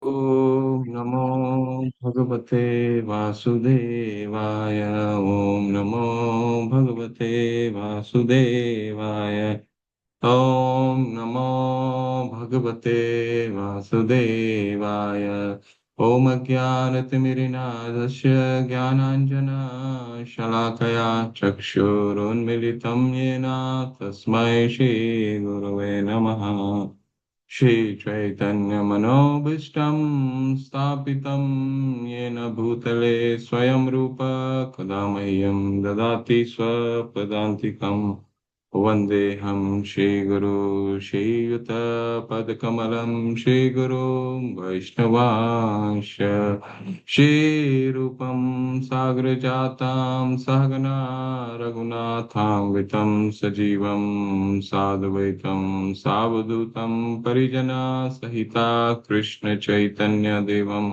ओम नमो भगवते वासुदेवाय। ओम नमो भगवते वासुदेवाय। ओम नमो भगवते वासुदेवाय। ओम अज्ञानतिमिरिनाथस्य ज्ञानाञ्जनशलाकया चक्षुरुन्मिलितं येन तस्मै श्रीगुरवे नमः। श्रीचैतन्यमनोभीष्टं स्थापितं येन भूतले स्वयं रूप कदा मह्यं ददाति स्वपदान्तिकम्। वन्देऽहं श्रीगुरु श्रीयुतपदकमलं श्रीगुरु वैष्णवांश श्रीरूपं सागरजातां सहगना रघुनाथान्वितं सजीवं साद्वैतं सावधूतं परिजनसहिता कृष्णचैतन्यदेवं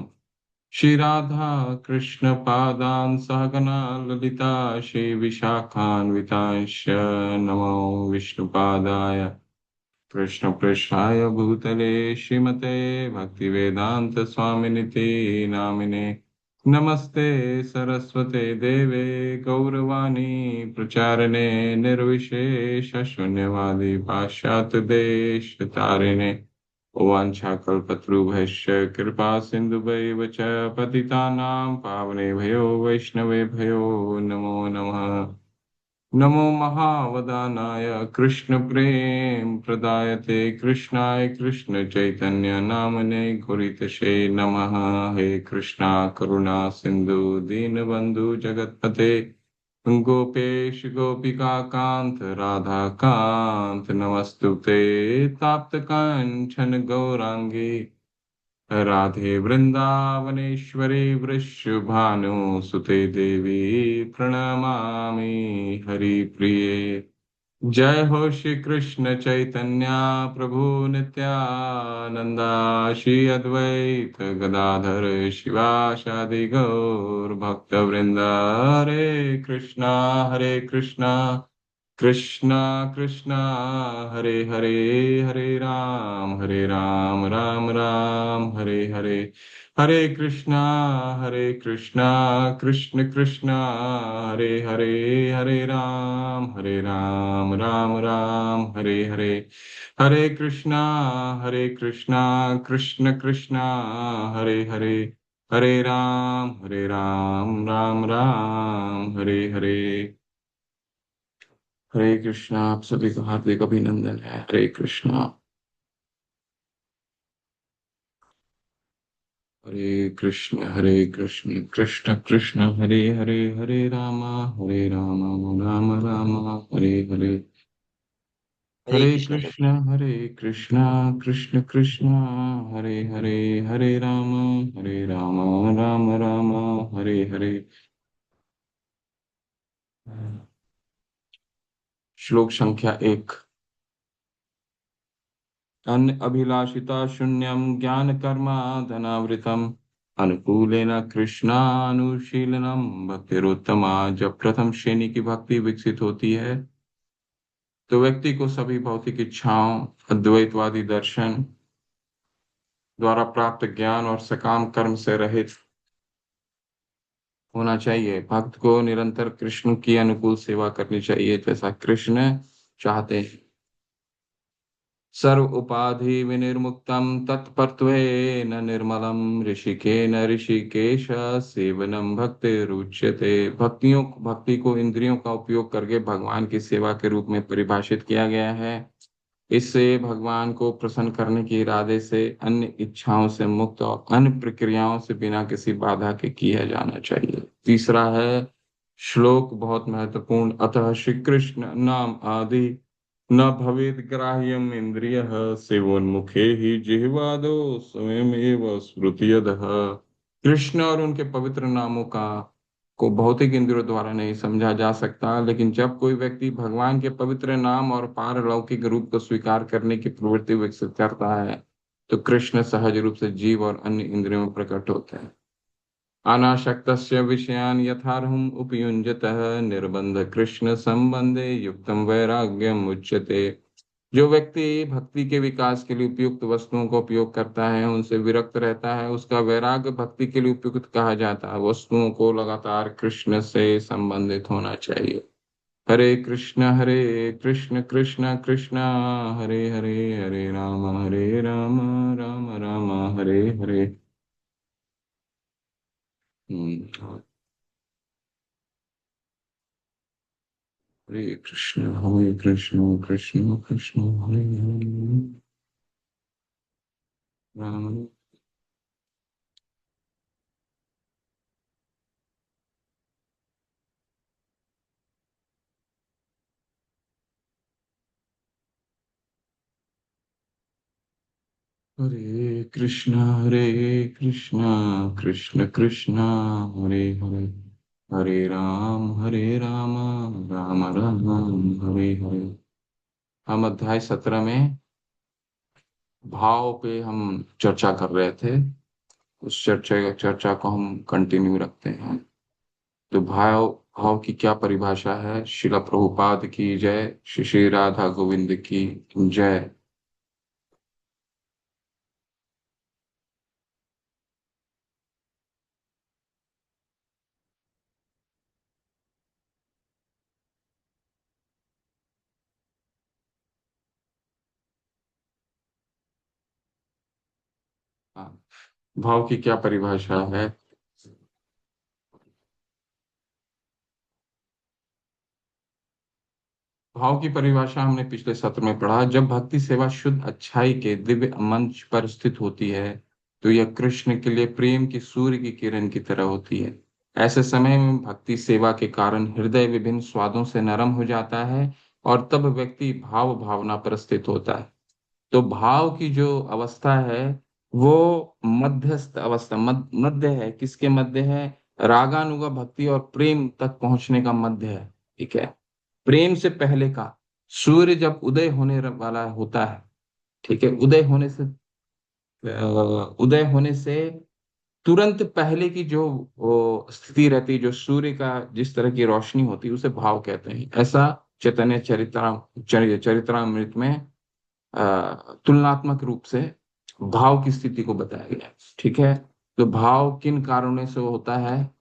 श्री राधा कृष्ण पादान् सहगना ललिता श्री विशाखान्वितांश्च नमो विष्णुपादाय कृष्ण पृष्ठाय भूतले श्रीमते भक्तिवेदांत स्वामिनिति नामिने। नमस्ते सरस्वते देवे गौरवाणी प्रचारणे निर्विशेष शून्यवादी पाश्चात्य देश तारिणे। वाञ्छाकल्पतरुभ्यश्च कृपा सिन्धुभैव च पतितानां पावनेभ्यो वैष्णवेभ्यो नमो नमः। नमो महावदानाय कृष्ण प्रेम प्रदायते कृष्णाय कृष्ण चैतन्य नामने गुरितशे नमः। हे कृष्णा करुणा सिंधु दीनबंधु जगतपते गोपेश गोपिका कांत राधा कांत नमस्तुते ताप्त कांचन गौरांगी राधे वृंदावनेश्वरी वृषभानुसुते देवी प्रणमामि हरिप्रिये। जय हो श्री कृष्ण चैतन्य प्रभु नित्यानंदा श्री अद्वैत गदाधर शिवासादि गौर भक्त वृंद। हरे कृष्णा कृष्णा कृष्णा हरे हरे, हरे राम राम राम हरे हरे। हरे कृष्णा कृष्ण कृष्णा हरे हरे, हरे राम राम राम हरे हरे। हरे कृष्णा कृष्ण कृष्णा हरे हरे, हरे राम राम राम हरे हरे। हरे कृष्णा। आप सभी को हार्दिक अभिनंदन है। हरे कृष्णा। हरे कृष्ण कृष्ण कृष्ण हरे हरे, हरे राम राम राम हरे हरे। हरे हरे कृष्ण प्रभु। कृष्ण कृष्ण कृष्ण हरे हरे, हरे राम राम राम हरे हरे। श्लोक संख्या 1। अन अभिलाषिता शून्यम ज्ञान कर्मा धनावृतम अनुकूलेन कृष्णानुशीलनम भक्तिरोत्तमा। जब प्रथम श्रेणी की भक्ति विकसित होती है तो व्यक्ति को सभी भौतिक इच्छाओं, अद्वैतवादी दर्शन द्वारा प्राप्त ज्ञान और सकाम कर्म से रहित होना चाहिए। भक्त को निरंतर कृष्ण की अनुकूल सेवा करनी चाहिए जैसा कृष्ण चाहते हैं। सर्व उपाधि विनिर्मुक्तम तत्परत्वेन निर्मलम ऋषिकेन ऋषिकेश सेवनम भक्ति रुच्यते। भक्ति को इंद्रियों का उपयोग करके भगवान की सेवा के रूप में परिभाषित किया गया है। इससे भगवान को प्रसन्न करने के इरादे से अन्य इच्छाओं से मुक्त और अन्य प्रक्रियाओं से बिना किसी बाधा के किया जाना चाहिए। तीसरा है श्लोक बहुत महत्वपूर्ण। अतः श्री कृष्ण नाम आदि न भवेद ग्राह्यम इंद्रिय सेवोन्मुखे ही जिह्वादो स्वयमेव स्मृतियदः। कृष्ण और उनके पवित्र नामों का को भौतिक इंद्रियों द्वारा नहीं समझा जा सकता, लेकिन जब कोई व्यक्ति भगवान के पवित्र नाम और पारलौकिक रूप को स्वीकार करने की प्रवृत्ति विकसित करता है तो कृष्ण सहज रूप से जीव और अन्य इंद्रियों में प्रकट होते हैं। अनासक्तस्य विषयान् यथार्हम् उपयुञ्जतः निर्बन्ध कृष्ण संबंधे युक्तं वैराग्यम् उच्यते। जो व्यक्ति भक्ति के विकास के लिए उपयुक्त वस्तुओं का उपयोग करता है, उनसे विरक्त रहता है, उसका वैराग्य भक्ति के लिए उपयुक्त कहा जाता है। वस्तुओं को लगातार कृष्ण से संबंधित होना चाहिए। हरे कृष्ण कृष्ण कृष्ण हरे हरे, हरे राम राम राम हरे हरे। हरे हरे कृष्ण कृष्ण कृष्ण हरे हरे राम। हरे कृष्ण कृष्ण कृष्ण हरे हरे, हरे राम राम राम हरे हरे। हम अध्याय 17 में भाव पे हम चर्चा कर रहे थे। उस चर्चा को हम कंटिन्यू रखते हैं। तो भाव भाव की क्या परिभाषा है? शिला प्रभुपाद की जय, श्री श्री राधा गोविंद की जय। हाँ, भाव की क्या परिभाषा है? भाव की परिभाषा हमने पिछले सत्र में पढ़ा। जब भक्ति सेवा शुद्ध अच्छाई के दिव्य मंच पर स्थित होती है, तो यह कृष्ण के लिए प्रेम की सूर्य की किरण की तरह होती है। ऐसे समय में भक्ति सेवा के कारण हृदय विभिन्न स्वादों से नरम हो जाता है, और तब व्यक्ति भाव भावना पर स्थित होता है। तो भाव की जो अवस्था है, वो मध्यस्थ अवस्था, मध्य है। किसके मध्य है? रागानुगा भक्ति और प्रेम तक पहुंचने का मध्य है। ठीक है। प्रेम से पहले का, सूर्य जब उदय होने वाला होता है, ठीक है, उदय होने से तुरंत पहले की जो वो स्थिति रहती है, जो सूर्य का जिस तरह की रोशनी होती है, उसे भाव कहते हैं। ऐसा चैतन्य चरित्रामृत में तुलनात्मक रूप से भाव की स्थिति को बताया गया है। ठीक है। तो भाव किन कारणों से होता है?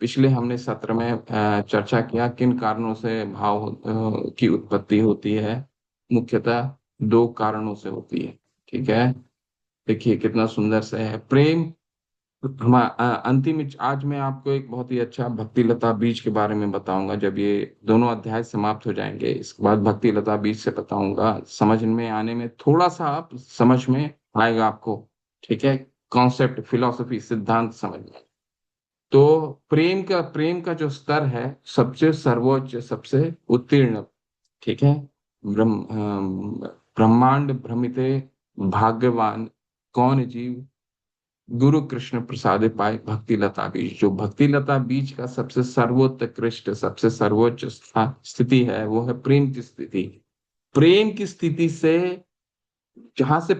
पिछले हमने सत्र में चर्चा किया किन कारणों से भाव की उत्पत्ति होती है। मुख्यतः दो कारणों से होती है। ठीक है। देखिए कितना सुंदर से है प्रेम। अंतिम आज मैं आपको एक बहुत ही अच्छा भक्ति लता बीज के बारे में बताऊंगा। जब ये दोनों अध्याय समाप्त हो जाएंगे, इसके बाद भक्ति लता बीज से बताऊंगा। समझ में आने में थोड़ा सा आप समझ में आएगा आपको। ठीक है। कॉन्सेप्ट, फिलॉसफी, सिद्धांत समझ में। तो प्रेम का जो स्तर है, सबसे सर्वोच्च, सबसे उत्तीर्ण। ठीक है। ब्रह्मांड भ्रमिते भाग्यवान कौन जीव, गुरु कृष्ण प्रसादे पाए भक्ति लता बीज। जो भक्ति लता बीज का सबसे सर्वोत्कृष्ट, सबसे सर्वोच्च स्थिति है, वो है प्रेम की स्थिति। प्रेम की स्थिति से, जहां से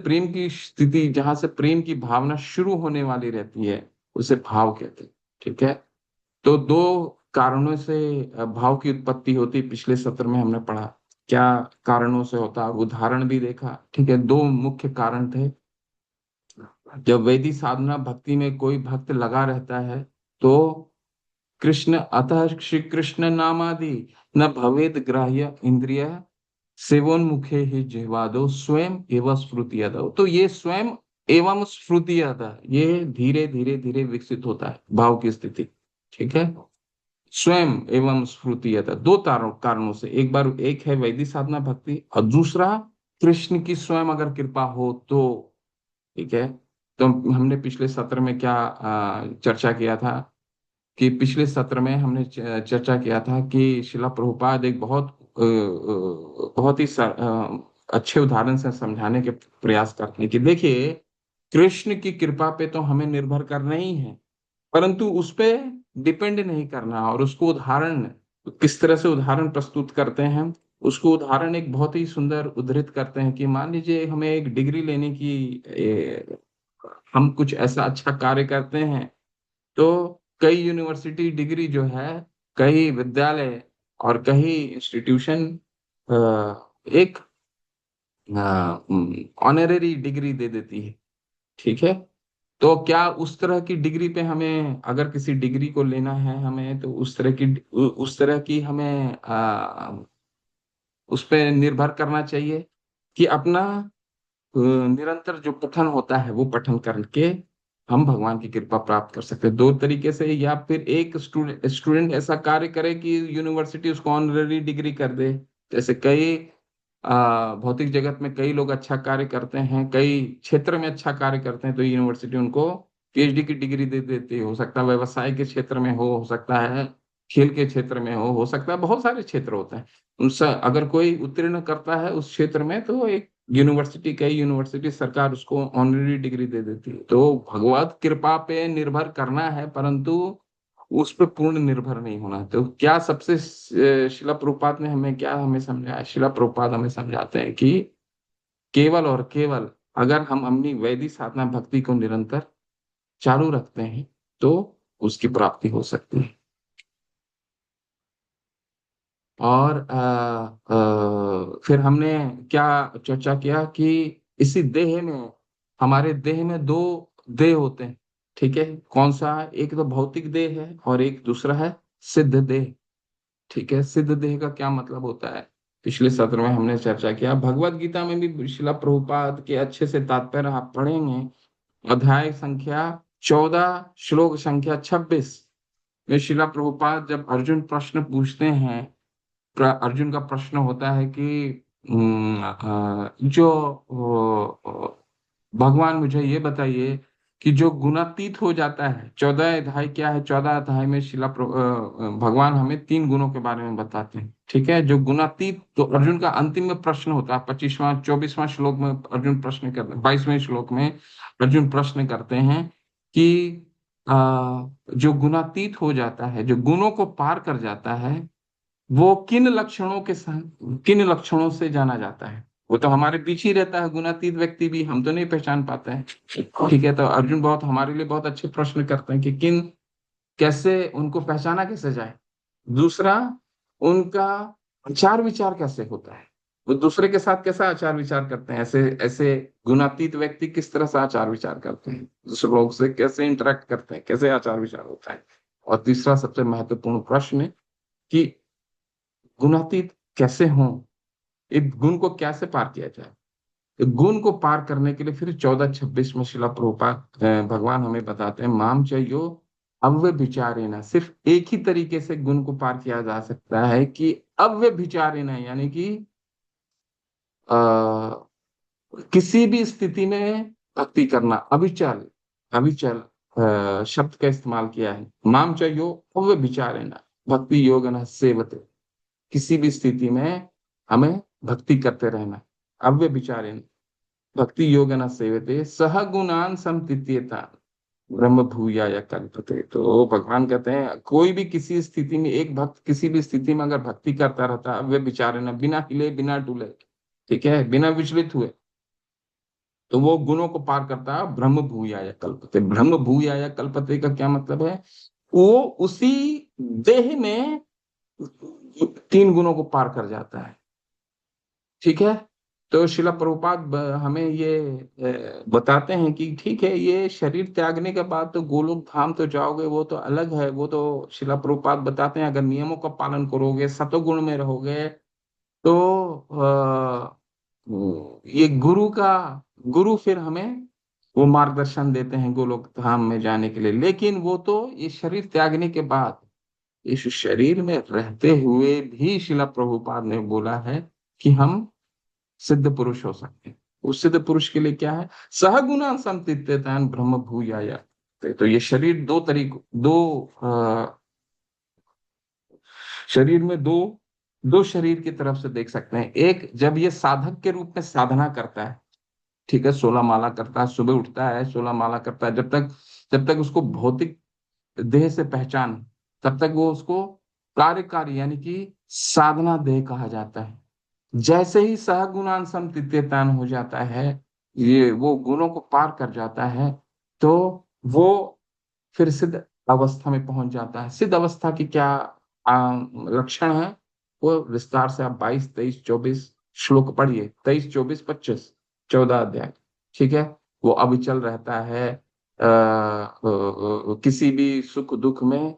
प्रेम की भावना शुरू होने वाली रहती है, उसे भाव कहते हैं। ठीक है। तो दो कारणों से भाव की उत्पत्ति होती, पिछले सत्र में हमने पढ़ा क्या कारणों से होता, उदाहरण भी देखा। ठीक है। दो मुख्य कारण थे। जब वैदिक साधना भक्ति में कोई भक्त लगा रहता है, तो कृष्ण, अतः श्री कृष्ण नामादि न भवेद ग्राह्य इंद्रिय सेवोन्मुखे ही जिह्वादो स्वयं एवं स्फुरतीयत। तो ये स्वयं एवं स्फुरतीयत, ये धीरे धीरे धीरे विकसित होता है भाव की स्थिति। ठीक है। स्वयं एवं स्फुरतीयत दो कारणों से। एक बार एक है वैदिक साधना भक्ति, और दूसरा कृष्ण की स्वयं अगर कृपा हो तो। ठीक है। तो हमने पिछले सत्र में क्या चर्चा किया था? कि पिछले सत्र में हमने चर्चा किया था कि शिला प्रभुपाद एक बहुत ही अच्छे उदाहरण से समझाने के प्रयास करते हैं कि देखिए, कृष्ण की कृपा पे तो हमें निर्भर करना ही है, परंतु उस पे डिपेंड नहीं करना। और उसको उदाहरण, किस तरह से उदाहरण प्रस्तुत करते हैं? उसको उदाहरण एक बहुत ही सुंदर उद्धृत करते हैं कि मान लीजिए हमें एक डिग्री लेने की, हम कुछ ऐसा अच्छा कार्य करते हैं, तो कई यूनिवर्सिटी डिग्री जो है, कई विद्यालय और कई इंस्टीट्यूशन एक ऑनरेरी डिग्री दे देती है। ठीक है। तो क्या उस तरह की डिग्री पे हमें, अगर किसी डिग्री को लेना है हमें, तो उस तरह की हमें उस पे निर्भर करना चाहिए कि अपना निरंतर जो पठन होता है वो पठन करके हम भगवान की कृपा प्राप्त कर सकते हैं। दो तरीके से, या फिर एक स्टूडेंट ऐसा कार्य करे कि यूनिवर्सिटी उसको ऑनरेरी डिग्री कर दे। जैसे कई भौतिक जगत में कई लोग अच्छा कार्य करते हैं, कई क्षेत्र में अच्छा कार्य करते हैं, तो यूनिवर्सिटी उनको पीएचडी की डिग्री दे देती है। हो सकता है व्यवसाय के क्षेत्र में हो सकता है खेल के क्षेत्र में हो सकता है बहुत सारे क्षेत्र होते हैं। उनसे अगर कोई उत्तीर्ण करता है उस क्षेत्र में, तो एक यूनिवर्सिटी, कई यूनिवर्सिटी सरकार उसको ऑनरेरी डिग्री दे देती है। तो भगवत कृपा पे निर्भर करना है, परंतु उस पे पूर्ण निर्भर नहीं होना। तो क्या सबसे शिला प्रभुपाद ने हमें क्या हमें समझाया? शिला प्रभुपाद हमें समझाते हैं कि केवल और केवल अगर हम अपनी वैदिक साधना भक्ति को निरंतर चालू रखते हैं तो उसकी प्राप्ति हो सकती है। और फिर हमने क्या चर्चा किया कि इसी देह में, हमारे देह में दो देह होते हैं। ठीक है, कौन सा? एक तो भौतिक देह है और एक दूसरा है सिद्ध देह। ठीक है, सिद्ध देह का क्या मतलब होता है? पिछले सत्र में हमने चर्चा किया। भगवत गीता में भी शिला प्रभुपाद के अच्छे से तात्पर्य आप पढ़ेंगे। अध्याय संख्या 14, श्लोक संख्या 26 में शिला प्रभुपाद जब अर्जुन प्रश्न पूछते हैं, अर्जुन का प्रश्न होता है कि जो भगवान मुझे ये बताइए कि जो गुणातीत हो जाता है, 14 अध्याय क्या है? 14 अध्याय में भगवान हमें 3 गुणों के बारे में बताते हैं। ठीक है, जो गुणातीत, तो अर्जुन का अंतिम में प्रश्न होता है 25वां 24वां श्लोक में अर्जुन प्रश्न करते हैं, 22वें श्लोक में अर्जुन प्रश्न करते हैं कि जो गुणातीत हो जाता है, जो गुणों को पार कर जाता है, वो किन लक्षणों से जाना जाता है? वो तो हमारे बीच ही रहता है, गुणातीत व्यक्ति भी, हम तो नहीं पहचान पाते हैं। ठीक है, तो अर्जुन बहुत हमारे लिए बहुत अच्छे प्रश्न करते हैं कि कैसे उनको पहचाना कैसे जाए। दूसरा, उनका आचार विचार कैसे होता है, वो दूसरे के साथ कैसा आचार विचार करते हैं, ऐसे ऐसे गुणातीत व्यक्ति किस तरह से आचार विचार करते हैं, दूसरे लोग से कैसे इंटरेक्ट करते हैं, कैसे आचार विचार होता है। और तीसरा सबसे महत्वपूर्ण प्रश्न है कि गुणातीत कैसे हों, एक गुण को कैसे पार किया जाए। एक गुण को पार करने के लिए फिर 14-26 में शिला प्रभुपाद भगवान हमें बताते हैं, माम चाहिए अव्यभिचारेण। सिर्फ एक ही तरीके से गुण को पार किया जा सकता है कि अव्यभिचारेण, यानी कि आ, किसी भी स्थिति में भक्ति करना, अविचल। अविचल शब्द का इस्तेमाल किया है। माम चाहिए अव्यभिचारेण भक्ति योग न सेवते। किसी भी स्थिति में हमें भक्ति करते रहना, अव्य विचारे, भक्ति योग न सेवते सह गुणान समतीत्येता ब्रह्म भूया या कल्पते। तो भगवान कहते हैं कोई भी किसी स्थिति में, एक भक्त किसी भी स्थिति में अगर भक्ति करता रहता है अव्य विचारे न, बिना हिले बिना डुले, ठीक है, बिना विचलित हुए, तो वो गुणों को पार करता है। ब्रह्म भूया या कल्पते, ब्रह्म भूया या कल्पते का क्या मतलब है? वो उसी देह में 3 गुणों को पार कर जाता है। ठीक है, तो शिला प्रभुपाद हमें ये बताते हैं कि ठीक है, ये शरीर त्यागने के बाद तो गोलोक धाम तो जाओगे, वो तो अलग है। वो तो शिला प्रभुपाद बताते हैं अगर नियमों का पालन करोगे, सतोगुण में रहोगे, तो ये गुरु फिर हमें वो मार्गदर्शन देते हैं गोलोक धाम में जाने के लिए। लेकिन वो तो ये शरीर त्यागने के बाद, इस शरीर में रहते हुए भी शिला प्रभुपाद ने बोला है कि हम सिद्ध पुरुष हो सकते हैं। उस सिद्ध पुरुष के लिए क्या है? सहगुणा संतित्यतान ब्रह्म भूयाय। तो ये शरीर दो तरीकों, शरीर में दो शरीर की तरफ से देख सकते हैं। एक, जब ये साधक के रूप में साधना करता है, ठीक है, 16 माला करता है, सुबह उठता है 16 माला करता है, जब तक उसको भौतिक देह से पहचान, तब तक वो उसको कार्यकारी यानी कि साधना देह कहा जाता है। जैसे ही सहगुणान समतित्यतान हो जाता है, ये वो गुणों को पार कर जाता है, तो वो फिर सिद्ध अवस्था में पहुंच जाता है। सिद्ध अवस्था की क्या लक्षण है, वो विस्तार से आप 22, 23, 24 श्लोक पढ़िए, 23, 24, 25, 14 अध्याय। ठीक है। वो अविचल रहता है, किसी भी सुख दुख में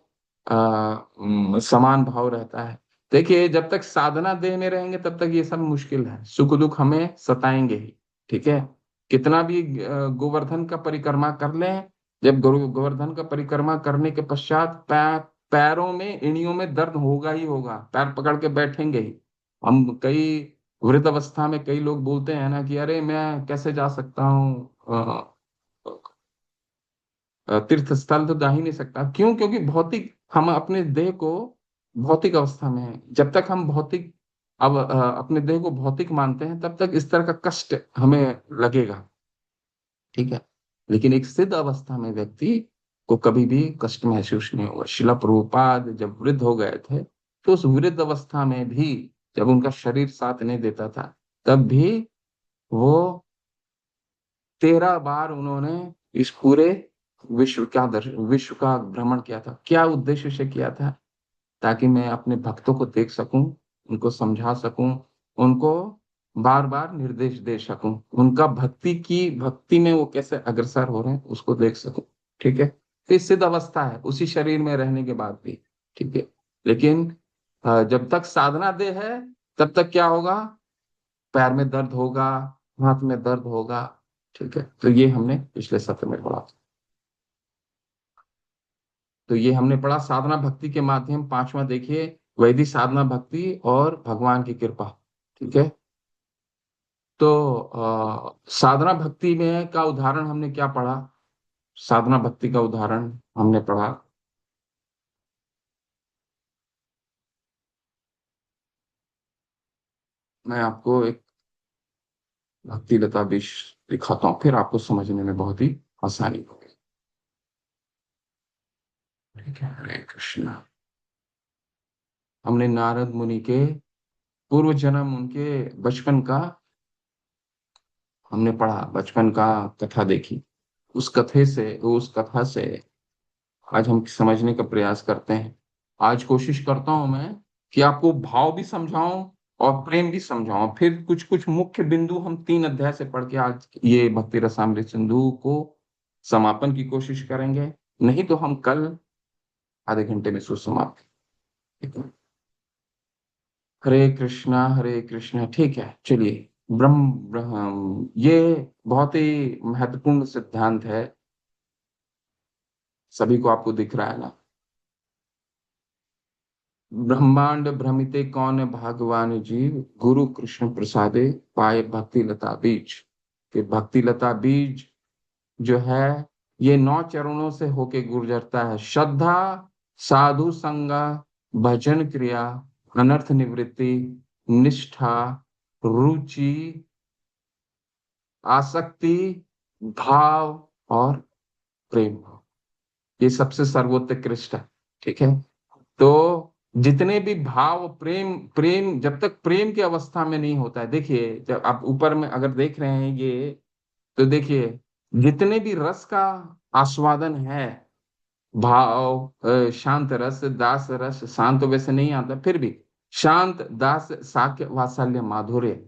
समान भाव रहता है। देखिए, जब तक साधना देह में रहेंगे तब तक ये सब मुश्किल है, सुख दुख हमें सताएंगे ही। ठीक है। कितना भी गोवर्धन का परिक्रमा कर लें, जब गोवर्धन का परिक्रमा करने के पश्चात पैरों में, एड़ियों में दर्द होगा ही होगा, पैर पकड़ के बैठेंगे ही। हम कई वृद्ध अवस्था में कई लोग बोलते हैं ना कि अरे मैं कैसे जा सकता हूँ तीर्थ स्थल, तो जा ही नहीं सकता। क्यों? क्योंकि भौतिक, हम अपने देह को भौतिक अवस्था में है। जब तक हम भौतिक, अब अपने देह को भौतिक मानते हैं तब तक इस तरह का कष्ट हमें लगेगा। ठीक है। लेकिन एक सिद्ध अवस्था में व्यक्ति को कभी भी कष्ट महसूस नहीं होगा। शिला प्रभुपाद जब वृद्ध हो गए थे, तो उस वृद्ध अवस्था में भी, जब उनका शरीर साथ नहीं देता था, तब भी वो 13 बार उन्होंने इस पूरे विश्व का भ्रमण किया था। क्या उद्देश्य से किया था? ताकि मैं अपने भक्तों को देख सकूं, उनको समझा सकूं, उनको बार बार निर्देश दे सकूं, उनका भक्ति में वो कैसे अग्रसर हो रहे हैं उसको देख सकूं। ठीक है। तो ये सिद्ध अवस्था है उसी शरीर में रहने के बाद भी। ठीक है। लेकिन जब तक साधना दे है, तब तक क्या होगा? पैर में दर्द होगा, हाथ में दर्द होगा। ठीक है। तो ये हमने पिछले सत्र में पढ़ा। तो ये हमने पढ़ा साधना भक्ति के माध्यम, पांचवा देखिए, वैदिक साधना भक्ति और भगवान की कृपा। ठीक है। तो साधना भक्ति में का उदाहरण हमने क्या पढ़ा? साधना भक्ति का उदाहरण हमने पढ़ा, मैं आपको एक भक्ति लता बीज दिखाता हूँ, फिर आपको समझने में बहुत ही आसानी होगी। ठीक है। हरे कृष्णा। हमने नारद मुनि के पूर्व जन्म, उनके बचपन का हमने पढ़ा, बचपन का कथा देखी। उस कथा से आज हम समझने का प्रयास करते हैं। आज कोशिश करता हूं मैं कि आपको भाव भी समझाऊं और प्रेम भी समझाऊं। फिर कुछ कुछ मुख्य बिंदु हम 3 अध्याय से पढ़ के आज ये भक्ति रसामृत सिंधु को समापन की कोशिश करेंगे। नहीं तो हम कल आधे घंटे में सुसमाप्त। ठीक है। हरे कृष्णा। ठीक है, चलिए। ये बहुत ही महत्वपूर्ण सिद्धांत है। सभी को आपको दिख रहा है ना? ब्रह्मांड भ्रमिते कौन भागवान जीव, गुरु कृष्ण प्रसादे पाए भक्ति लता बीज। कि भक्ति लता बीज जो है, ये 9 चरणों से होके गुजरता है। श्रद्धा, साधु संग, भजन क्रिया, अनर्थ निवृत्ति, निष्ठा, रुचि, आसक्ति, भाव और प्रेम। ये सबसे सर्वोत्कृष्ट है। ठीक है। तो जितने भी भाव, प्रेम प्रेम जब तक प्रेम की अवस्था में नहीं होता है, देखिए जब आप ऊपर में अगर देख रहे हैं ये, तो देखिए जितने भी रस का आस्वादन है, भाव, शांत रस, दास रस, शांत वैसे नहीं आता, फिर भी शांत, दास, साक्य, वात्सल्य, माधुर्य,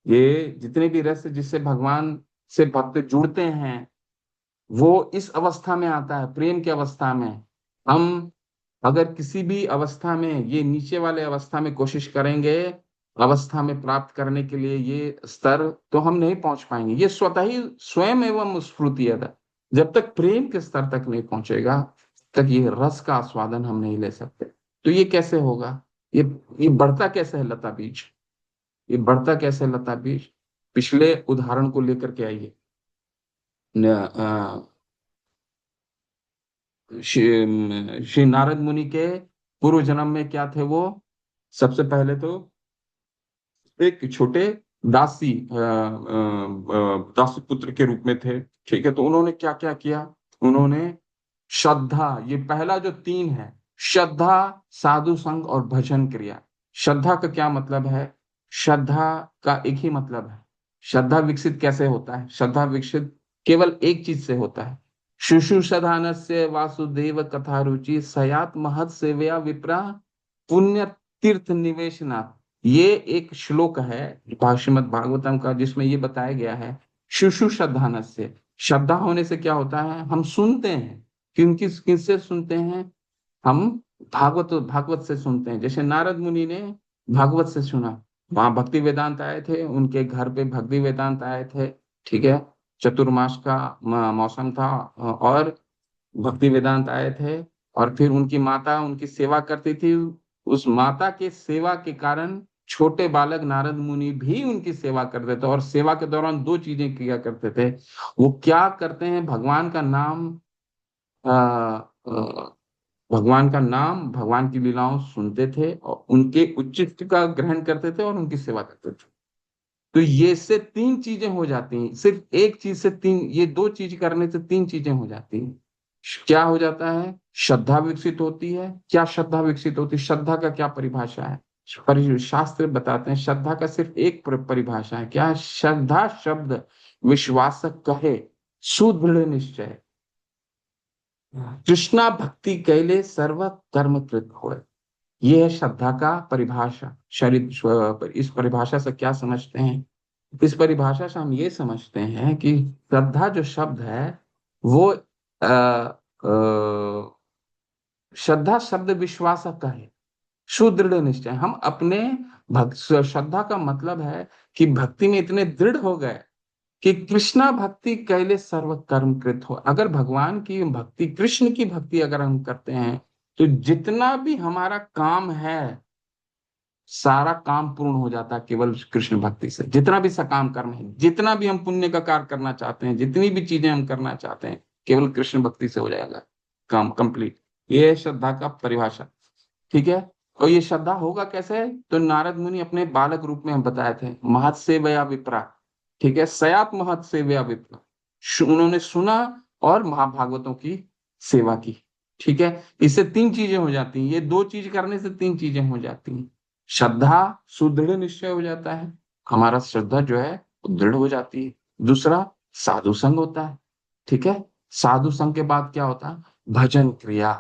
ये जितने भी रस जिससे भगवान से भक्त जुड़ते हैं, वो इस अवस्था में आता है, प्रेम की अवस्था में। हम अगर किसी भी अवस्था में, ये नीचे वाले अवस्था में कोशिश करेंगे अवस्था में प्राप्त करने के लिए ये स्तर, तो हम नहीं पहुंच पाएंगे। ये स्वतः ही स्वयं एवं स्फूर्ति है। जब तक प्रेम के स्तर तक नहीं पहुंचेगा, तक ये रस का आस्वादन हम नहीं ले सकते। तो ये कैसे होगा? ये ये बढ़ता कैसे है लता बीज? ये बढ़ता कैसे है लता बीज? पिछले उदाहरण को लेकर के आइए। श्री नारद मुनि के पूर्व जन्म में क्या थे वो? सबसे पहले तो एक छोटे दासी पुत्र के रूप में थे। ठीक है। तो उन्होंने क्या क्या किया? उन्होंने श्रद्धा, ये पहला जो 3 है, श्रद्धा, साधु संग और भजन क्रिया। श्रद्धा का क्या मतलब है? श्रद्धा का एक ही मतलब है। श्रद्धा विकसित कैसे होता है? श्रद्धा विकसित केवल एक चीज से होता है। शुश्रूषधानस्य वासुदेव कथा रुचि सयात महत सेवया विप्रा पुण्य तीर्थ निवेशना। ये एक श्लोक है श्रीमद् भागवतम का, जिसमें ये बताया गया है शुशु श्रद्धान से, श्रद्धा होने से क्या होता है, हम सुनते हैं। किससे सुनते हैं? हम भागवत भागवत से सुनते हैं। जैसे नारद मुनि ने भागवत से सुना, वहां भक्ति वेदांत आए थे, उनके घर पे भक्ति वेदांत आए थे। ठीक है, चतुर्मास का मौसम था, और भक्ति वेदांत आए थे। और फिर उनकी माता उनकी सेवा करती थी। उस माता के सेवा के कारण छोटे बालक नारद मुनि भी उनकी सेवा करते थे, और सेवा के दौरान दो चीजें किया करते थे। वो क्या करते हैं, भगवान का नाम, भगवान का नाम, भगवान की लीलाओं सुनते थे, और उनके उच्चिष्ट का ग्रहण करते थे, और उनकी सेवा करते थे। तो ये से तीन चीजें हो जाती हैं, सिर्फ एक चीज से तीन, ये दो चीज करने से तीन चीजें हो जाती हैं। क्या हो जाता है? श्रद्धा विकसित होती है। क्या श्रद्धा विकसित होती है? श्रद्धा का क्या परिभाषा है? शास्त्र बताते हैं श्रद्धा का सिर्फ एक परिभाषा है। क्या है? श्रद्धा शब्द विश्वास कहे सुदृढ़ निश्चय, कृष्णा भक्ति कैले सर्व कर्म कृत हो। ये है श्रद्धा का परिभाषा। शरीर इस परिभाषा से क्या समझते हैं? इस परिभाषा से हम ये समझते हैं कि श्रद्धा जो शब्द है वो श्रद्धा शब्द विश्वास का है, सुदृढ़ निश्चय। हम अपने भक्त, श्रद्धा का मतलब है कि भक्ति में इतने दृढ़ हो गए कि कृष्णा भक्ति कैले सर्व कर्म कृत हो। अगर भगवान की भक्ति, कृष्ण की भक्ति अगर हम करते हैं, तो जितना भी हमारा काम है, सारा काम पूर्ण हो जाता है केवल कृष्ण भक्ति से। जितना भी सकाम कर्म है, जितना भी हम पुण्य का कार्य करना चाहते हैं, जितनी भी चीजें हम करना चाहते हैं, केवल कृष्ण भक्ति से हो जाएगा काम कंप्लीट। ये है श्रद्धा का परिभाषा। ठीक है। और ये श्रद्धा होगा कैसे? तो नारद मुनि अपने बालक रूप में हम बताए थे, महत सेवया विप्रा। ठीक है, सयात महत सेवया विप्रा, उन्होंने सुना और महाभागवतों की सेवा की। ठीक है, इससे तीन चीजें हो जाती हैं। ये दो चीज करने से तीन चीजें हो जाती हैं। श्रद्धा, सुदृढ़ निश्चय हो जाता है, हमारा श्रद्धा जो है वो दृढ़ हो जाती है। दूसरा, साधु संग होता है। ठीक है, साधु संग के बाद क्या होता है? भजन क्रिया।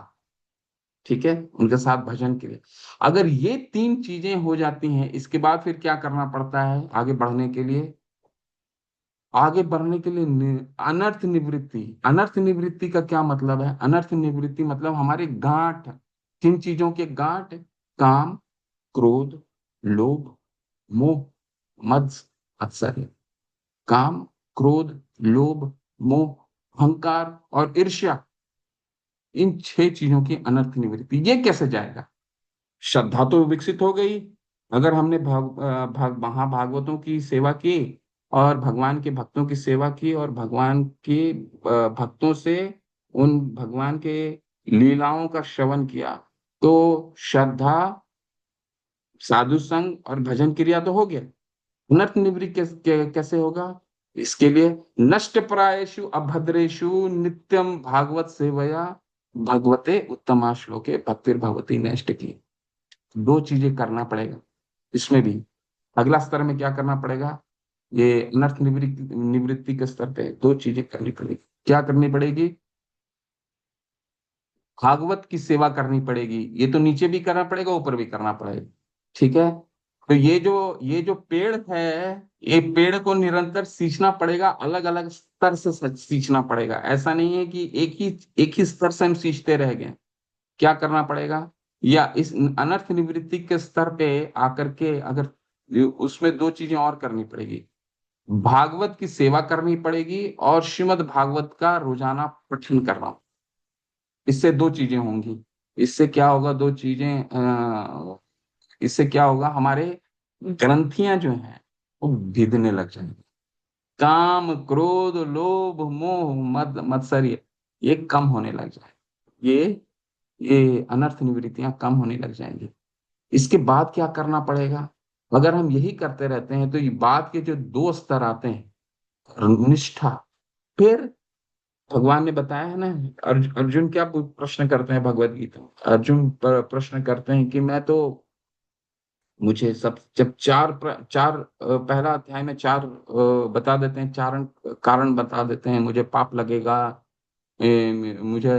ठीक है, उनके साथ भजन के लिए, अगर ये तीन चीजें हो जाती हैं, इसके बाद फिर क्या करना पड़ता है आगे बढ़ने के लिए? आगे बढ़ने के लिए अनर्थ निवृत्ति। अनर्थ निवृत्ति का क्या मतलब है? अनर्थ निवृत्ति मतलब हमारे गांठ, किन चीजों के गांठ? काम, क्रोध, लोभ, मोह, मद, आश्चर्य। काम, क्रोध, लोभ, मोह, अहंकार और ईर्ष्या, इन छह चीजों की अनर्थ निवृत्ति। ये कैसे जाएगा? श्रद्धा तो विकसित हो गई, अगर हमने महाभागवतों की सेवा की, और भगवान के भक्तों की सेवा की, और भगवान के भक्तों से उन भगवान के लीलाओं का श्रवण किया, तो श्रद्धा, साधु संग और भजन क्रिया तो हो गया। नट निवृत्ति कैसे होगा? इसके लिए नष्ट प्रायेषु अभद्रेषु नित्यम भागवत सेवया भगवते उत्तमा श्लोके भक्तिर भगवती नष्ट की। दो चीजें करना पड़ेगा इसमें भी। अगला स्तर में क्या करना पड़ेगा? ये अनर्थ निवृत्ति निवृत्ति के स्तर पे दो चीजें करनी पड़ेगी। क्या करनी पड़ेगी? भागवत की सेवा करनी पड़ेगी। ये तो नीचे भी करना पड़ेगा, ऊपर भी करना पड़ेगा। ठीक है, तो ये जो पेड़ है, ये पेड़ को निरंतर सींचना पड़ेगा, अलग अलग स्तर से सींचना पड़ेगा। ऐसा नहीं है कि एक ही स्तर से हम सींचते रह गए। क्या करना पड़ेगा? या इस अनर्थ निवृत्ति के स्तर पे आकर के, अगर उसमें दो चीजें और करनी पड़ेगी, भागवत की सेवा करनी पड़ेगी, और श्रीमद् भागवत का रोजाना पठन करना। इससे दो चीजें होंगी। इससे क्या होगा? दो चीजें, इससे क्या होगा? हमारे ग्रंथियां जो हैं वो भिदने लग जाएंगी। काम, क्रोध, लोभ, मोह, मद, मत्सर्य, ये कम होने लग जाए। ये ये अनर्थ निवृत्तियां कम होने लग जाएंगी। इसके बाद क्या करना पड़ेगा? अगर हम यही करते रहते हैं, तो ये बाद के जो दो स्तर आते हैं, निष्ठा। फिर भगवान ने बताया है ना, अर्जुन क्या प्रश्न करते हैं भगवत गीता में? अर्जुन प्रश्न करते हैं कि मैं तो, मुझे सब जब पहला अध्याय में चार बता देते हैं, चार कारण बता देते हैं, मुझे पाप लगेगा, मुझे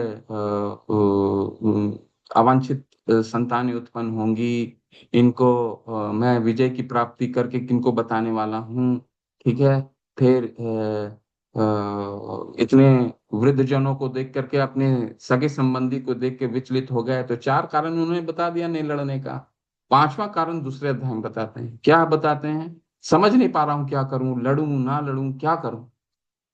अवांछित संतानें उत्पन्न होंगी, इनको मैं विजय की प्राप्ति करके किनको बताने वाला हूँ। ठीक है। फिर इतने वृद्ध जनों को देख करके, अपने सगे संबंधी को देख के विचलित हो गए, तो चार कारण उन्होंने बता दिया नहीं लड़ने का। पांचवा कारण दूसरे अध्याय में बताते हैं। क्या बताते हैं? समझ नहीं पा रहा हूँ, क्या करूं, लड़ूं ना लड़ूं, क्या करूं।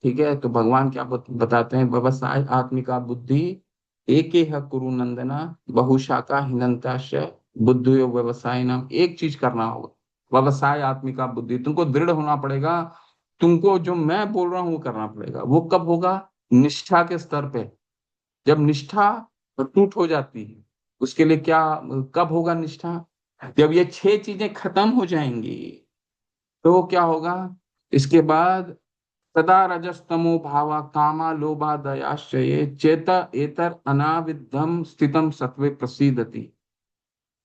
ठीक है, तो भगवान क्या बताते हैं? व्यवसाय आत्मिका बुद्धि एक कुरु नंदना बहुशाखा हिनंताश बुद्धियो व्यवसाय नाम। एक चीज करना होगा, व्यवसाय आत्मिका बुद्धि, तुमको दृढ़ होना पड़ेगा। तुमको जो मैं बोल रहा हूँ वो करना पड़ेगा। वो कब होगा? निष्ठा के स्तर पे। जब निष्ठा टूट हो जाती है, उसके लिए क्या, कब होगा निष्ठा? जब ये छह चीजें खत्म हो जाएंगी, तो क्या होगा? इसके बाद तदा रजस्तमो भावा कामा लोभा दयाश्चये चेत एतर अनाविद्धम स्थितम सत्वे प्रसीदति।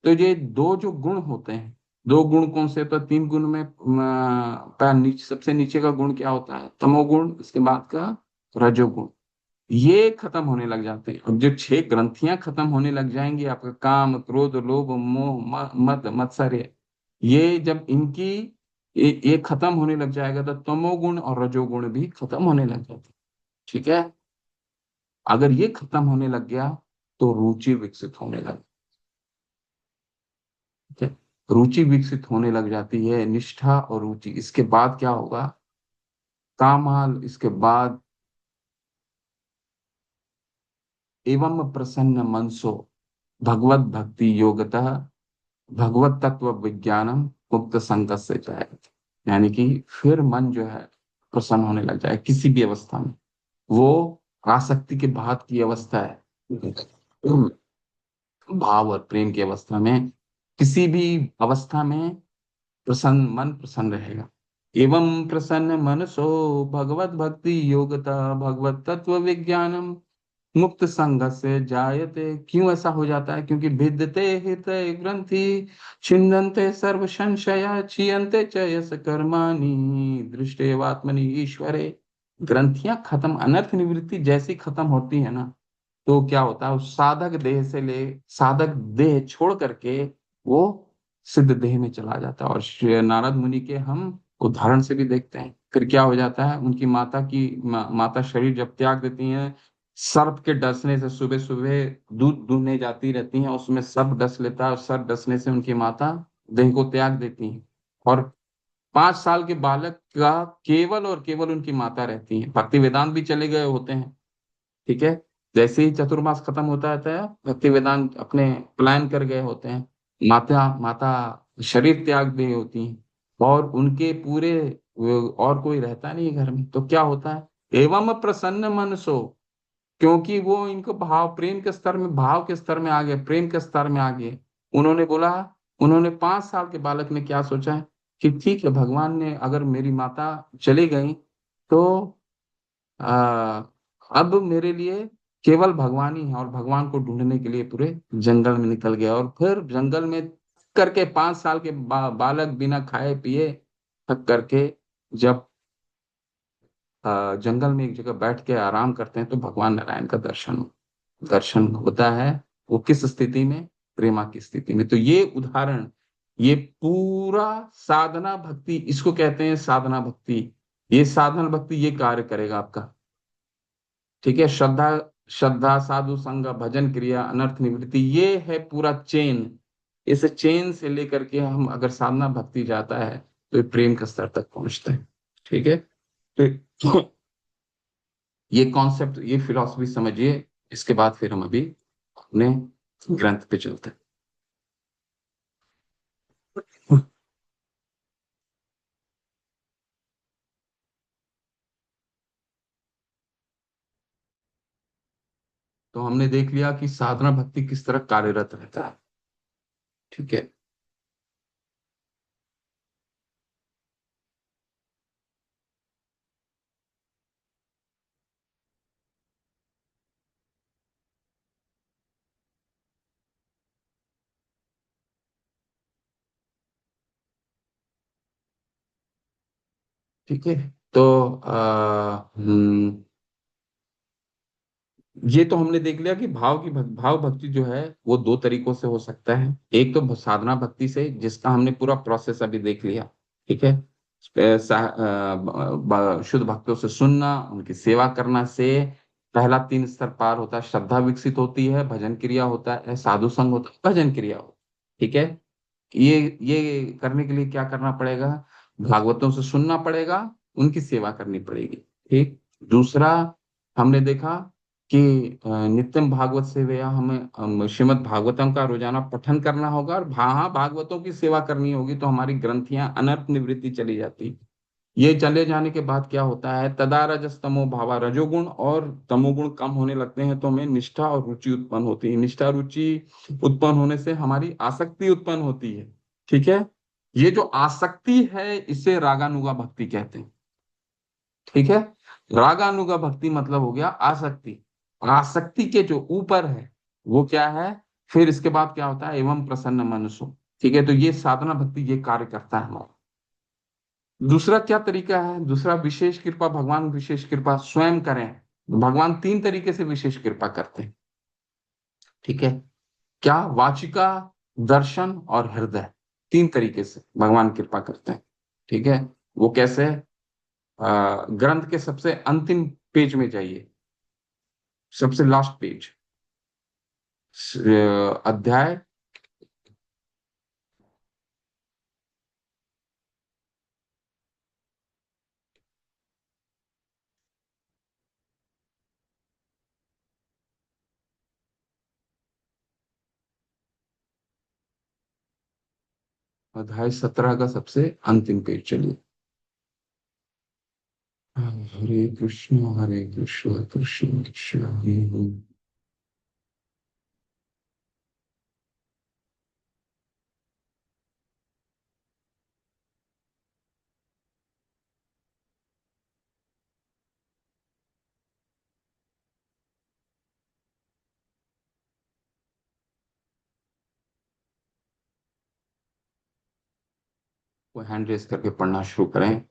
तो ये दो जो गुण होते हैं, दो गुण कौन से? तो तीन गुण में सबसे नीचे का गुण क्या होता है? तमोगुण। इसके बाद का रजोगुण। ये खत्म होने लग जाते हैं। अब जो छह ग्रंथियां खत्म होने लग जाएंगी, आपका काम क्रोध लोभ मोह मद मत्सर्य, ये जब इनकी ये खत्म होने लग जाएगा, तो तमोगुण और रजोगुण भी खत्म होने लग जाते हैं। ठीक है। अगर ये खत्म होने लग गया, तो रुचि विकसित होने लग, ठीक है, रुचि विकसित होने लग जाती है। निष्ठा और रुचि। इसके बाद क्या होगा? कामाल। इसके बाद एवं प्रसन्न मनसो भगवत भक्ति योगतः भगवत तत्व विज्ञानम मुक्त संगत से जाए। यानी कि फिर मन जो है प्रसन्न होने लग जाए किसी भी अवस्था में। वो आसक्ति के बाद की अवस्था है, भाव और प्रेम की अवस्था में, किसी भी अवस्था में प्रसन्न मन प्रसन्न रहेगा। एवं प्रसन्न मनसो भगवत भक्ति योगता भगवत तत्व विज्ञानम मुक्त संग से जायते। क्यों ऐसा हो जाता है? क्योंकि भिद्यते हृदय ग्रंथि छिन्दन्ते सर्व संशया क्षीयन्ते च यस कर्माणि दृष्टेवात्मनि ईश्वरे। ग्रंथियां खत्म, अनर्थ निवृत्ति जैसी खत्म होती है ना, तो क्या होता है? उस साधक देह से ले, साधक देह छोड़ करके वो सिद्ध देह में चला जाता है। और नारद मुनि के हम उदाहरण से भी देखते हैं। फिर क्या हो जाता है? उनकी माता शरीर जब त्याग देती हैं, सर्प के डसने से, सुबह सुबह दूध दूहने जाती रहती हैं, उसमें सर्प डस लेता है, और सर्प डसने से उनकी माता देह को त्याग देती हैं। और 5 साल के बालक का केवल और केवल उनकी माता रहती है। भक्ति वेदांत भी चले गए होते हैं। ठीक है। जैसे ही चतुर्मास खत्म होता है, भक्ति वेदांत अपने प्लान कर गए होते हैं। माता माता शरीर त्याग दी होती हैं, और उनके पूरे और कोई रहता नहीं है घर में। तो क्या होता है? एवं प्रसन्न मन सो। क्योंकि वो इनको भाव प्रेम के स्तर में, भाव के स्तर में आ गए, प्रेम के स्तर में आ गए। उन्होंने बोला, उन्होंने 5 साल के बालक ने क्या सोचा है कि ठीक है, भगवान ने अगर मेरी माता चली गई, तो आ, अब मेरे लिए केवल भगवान ही है। और भगवान को ढूंढने के लिए पूरे जंगल में निकल गया। और फिर जंगल में करके 5 साल के बालक बिना खाए पिए थक करके, जब जंगल में एक जगह बैठ के आराम करते हैं, तो भगवान नारायण का दर्शन होता है। वो किस स्थिति में? प्रेमा की स्थिति में। तो ये उदाहरण, ये पूरा साधना भक्ति, इसको कहते हैं साधना भक्ति। ये साधना भक्ति ये कार्य करेगा आपका। ठीक है। श्रद्धा, श्रद्धा साधु संग भजन क्रिया अनर्थ निवृत्ति, ये है पूरा चेन। इस चेन से लेकर के हम अगर साधना भक्ति जाता है, तो ये प्रेम के स्तर तक पहुंचते हैं। ठीक है। तो ये कॉन्सेप्ट, ये फिलॉसफी समझिए। इसके बाद फिर हम अभी अपने ग्रंथ पे चलते हैं। तो हमने देख लिया कि साधना भक्ति किस तरह कार्यरत रहता है। ठीक है। ठीक है। तो ये तो हमने देख लिया कि भाव भक्ति जो है वो दो तरीकों से हो सकता है। एक तो साधना भक्ति से, जिसका हमने पूरा प्रोसेस अभी देख लिया। ठीक है। शुद्ध भक्तों से सुनना, उनकी सेवा करना से पहला तीन स्तर पार होता है, श्रद्धा विकसित होती है, भजन क्रिया होता है, साधु संग होता है, भजन क्रिया होता है। ठीक है। ये करने के लिए क्या करना पड़ेगा? भागवतों से सुनना पड़ेगा, उनकी सेवा करनी पड़ेगी। ठीक। दूसरा, हमने देखा कि नित्यम भागवत सेवया, हमें श्रीमद् भागवतम का रोजाना पठन करना होगा, और भागवतों की सेवा करनी होगी, तो हमारी ग्रंथियां अनर्थ निवृत्ति चली जाती। ये चले जाने के बाद क्या होता है? तदा रजस तमो भावा, रजोगुण और तमोगुण कम होने लगते हैं, तो हमें निष्ठा और रुचि उत्पन्न होती है। निष्ठा रुचि उत्पन्न होने से हमारी आसक्ति उत्पन्न होती है। ठीक है। ये जो आसक्ति है, इसे रागानुगा भक्ति कहते हैं। ठीक है। रागानुगा भक्ति मतलब हो गया आसक्ति। आसक्ति के जो ऊपर है वो क्या है? फिर इसके बाद क्या होता है? एवं प्रसन्न मनसो। ठीक है। तो ये साधना भक्ति ये कार्य करता है हमारा। दूसरा क्या तरीका है? दूसरा, विशेष कृपा, भगवान विशेष कृपा स्वयं करें। भगवान तीन तरीके से विशेष कृपा करते हैं। ठीक है। क्या? वाचिका, दर्शन और हृदय, तीन तरीके से भगवान कृपा करते हैं। ठीक है। वो कैसे? ग्रंथ के सबसे अंतिम पेज में जाइए, सबसे लास्ट पेज, अध्याय, अध्याय 17 का सबसे अंतिम पेज चलिए। हरे कृष्ण कृष्ण कृष्ण हरे हरे। वो हैंड रेस करके पढ़ना शुरू करें।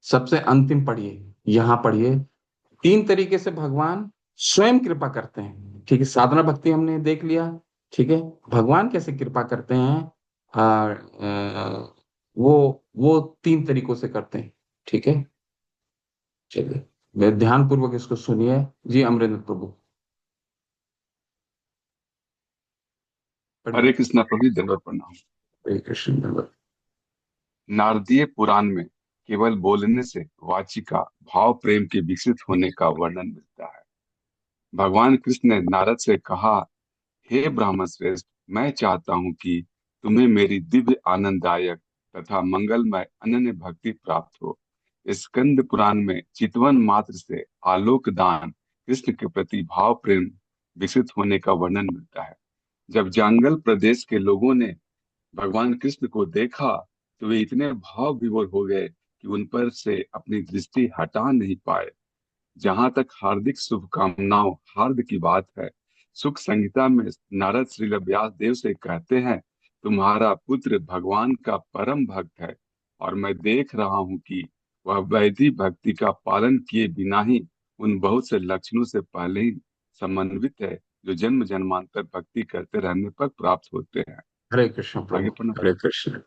सबसे अंतिम पढ़िए, यहाँ पढ़िए। तीन तरीके से भगवान स्वयं कृपा करते हैं। ठीक है। साधना भक्ति हमने देख लिया। ठीक है। भगवान कैसे कृपा करते हैं? वो तीन तरीकों से करते हैं। ठीक है। चलिए, ध्यान पूर्वक इसको सुनिए। जी अमरेंद्र प्रभु पढ़िए। हरे कृष्णा प्रभु, दंडवत प्रणाम। हरे कृष्ण धन्यवाद। नारदीय पुराण में केवल बोलने से वाचिका भाव प्रेम के विकसित होने का वर्णन मिलता है। भगवान कृष्ण ने नारद से कहा, हे ब्राह्मण श्रेष्ठ, मैं चाहता हूं कि तुम्हें मेरी दिव्य आनंददायक तथा मंगलमय अनन्य भक्ति प्राप्त हो। स्कंद पुराण में चितवन मात्र से आलोक दान कृष्ण के प्रति भाव प्रेम विकसित होने का वर्णन मिलता है। जब जंगल प्रदेश के लोगों ने भगवान कृष्ण को देखा तो वे इतने भाव विभोर हो गए कि उन पर से अपनी दृष्टि हटा नहीं पाए। जहां तक हार्दिक शुभकामनाओं हार्द की बात है, सुख संहिता में नारद श्रील व्यास देव से कहते हैं, तुम्हारा पुत्र भगवान का परम भक्त है और मैं देख रहा हूं कि वह वैदिक भक्ति का पालन किए बिना ही उन बहुत से लक्षणों से पहले ही समन्वित है, जो जन्म जन्मांतर भक्ति करते रहने पर प्राप्त होते हैं। हरे कृष्ण आगे प्रभु। पढ़ना। हरे कृष्ण।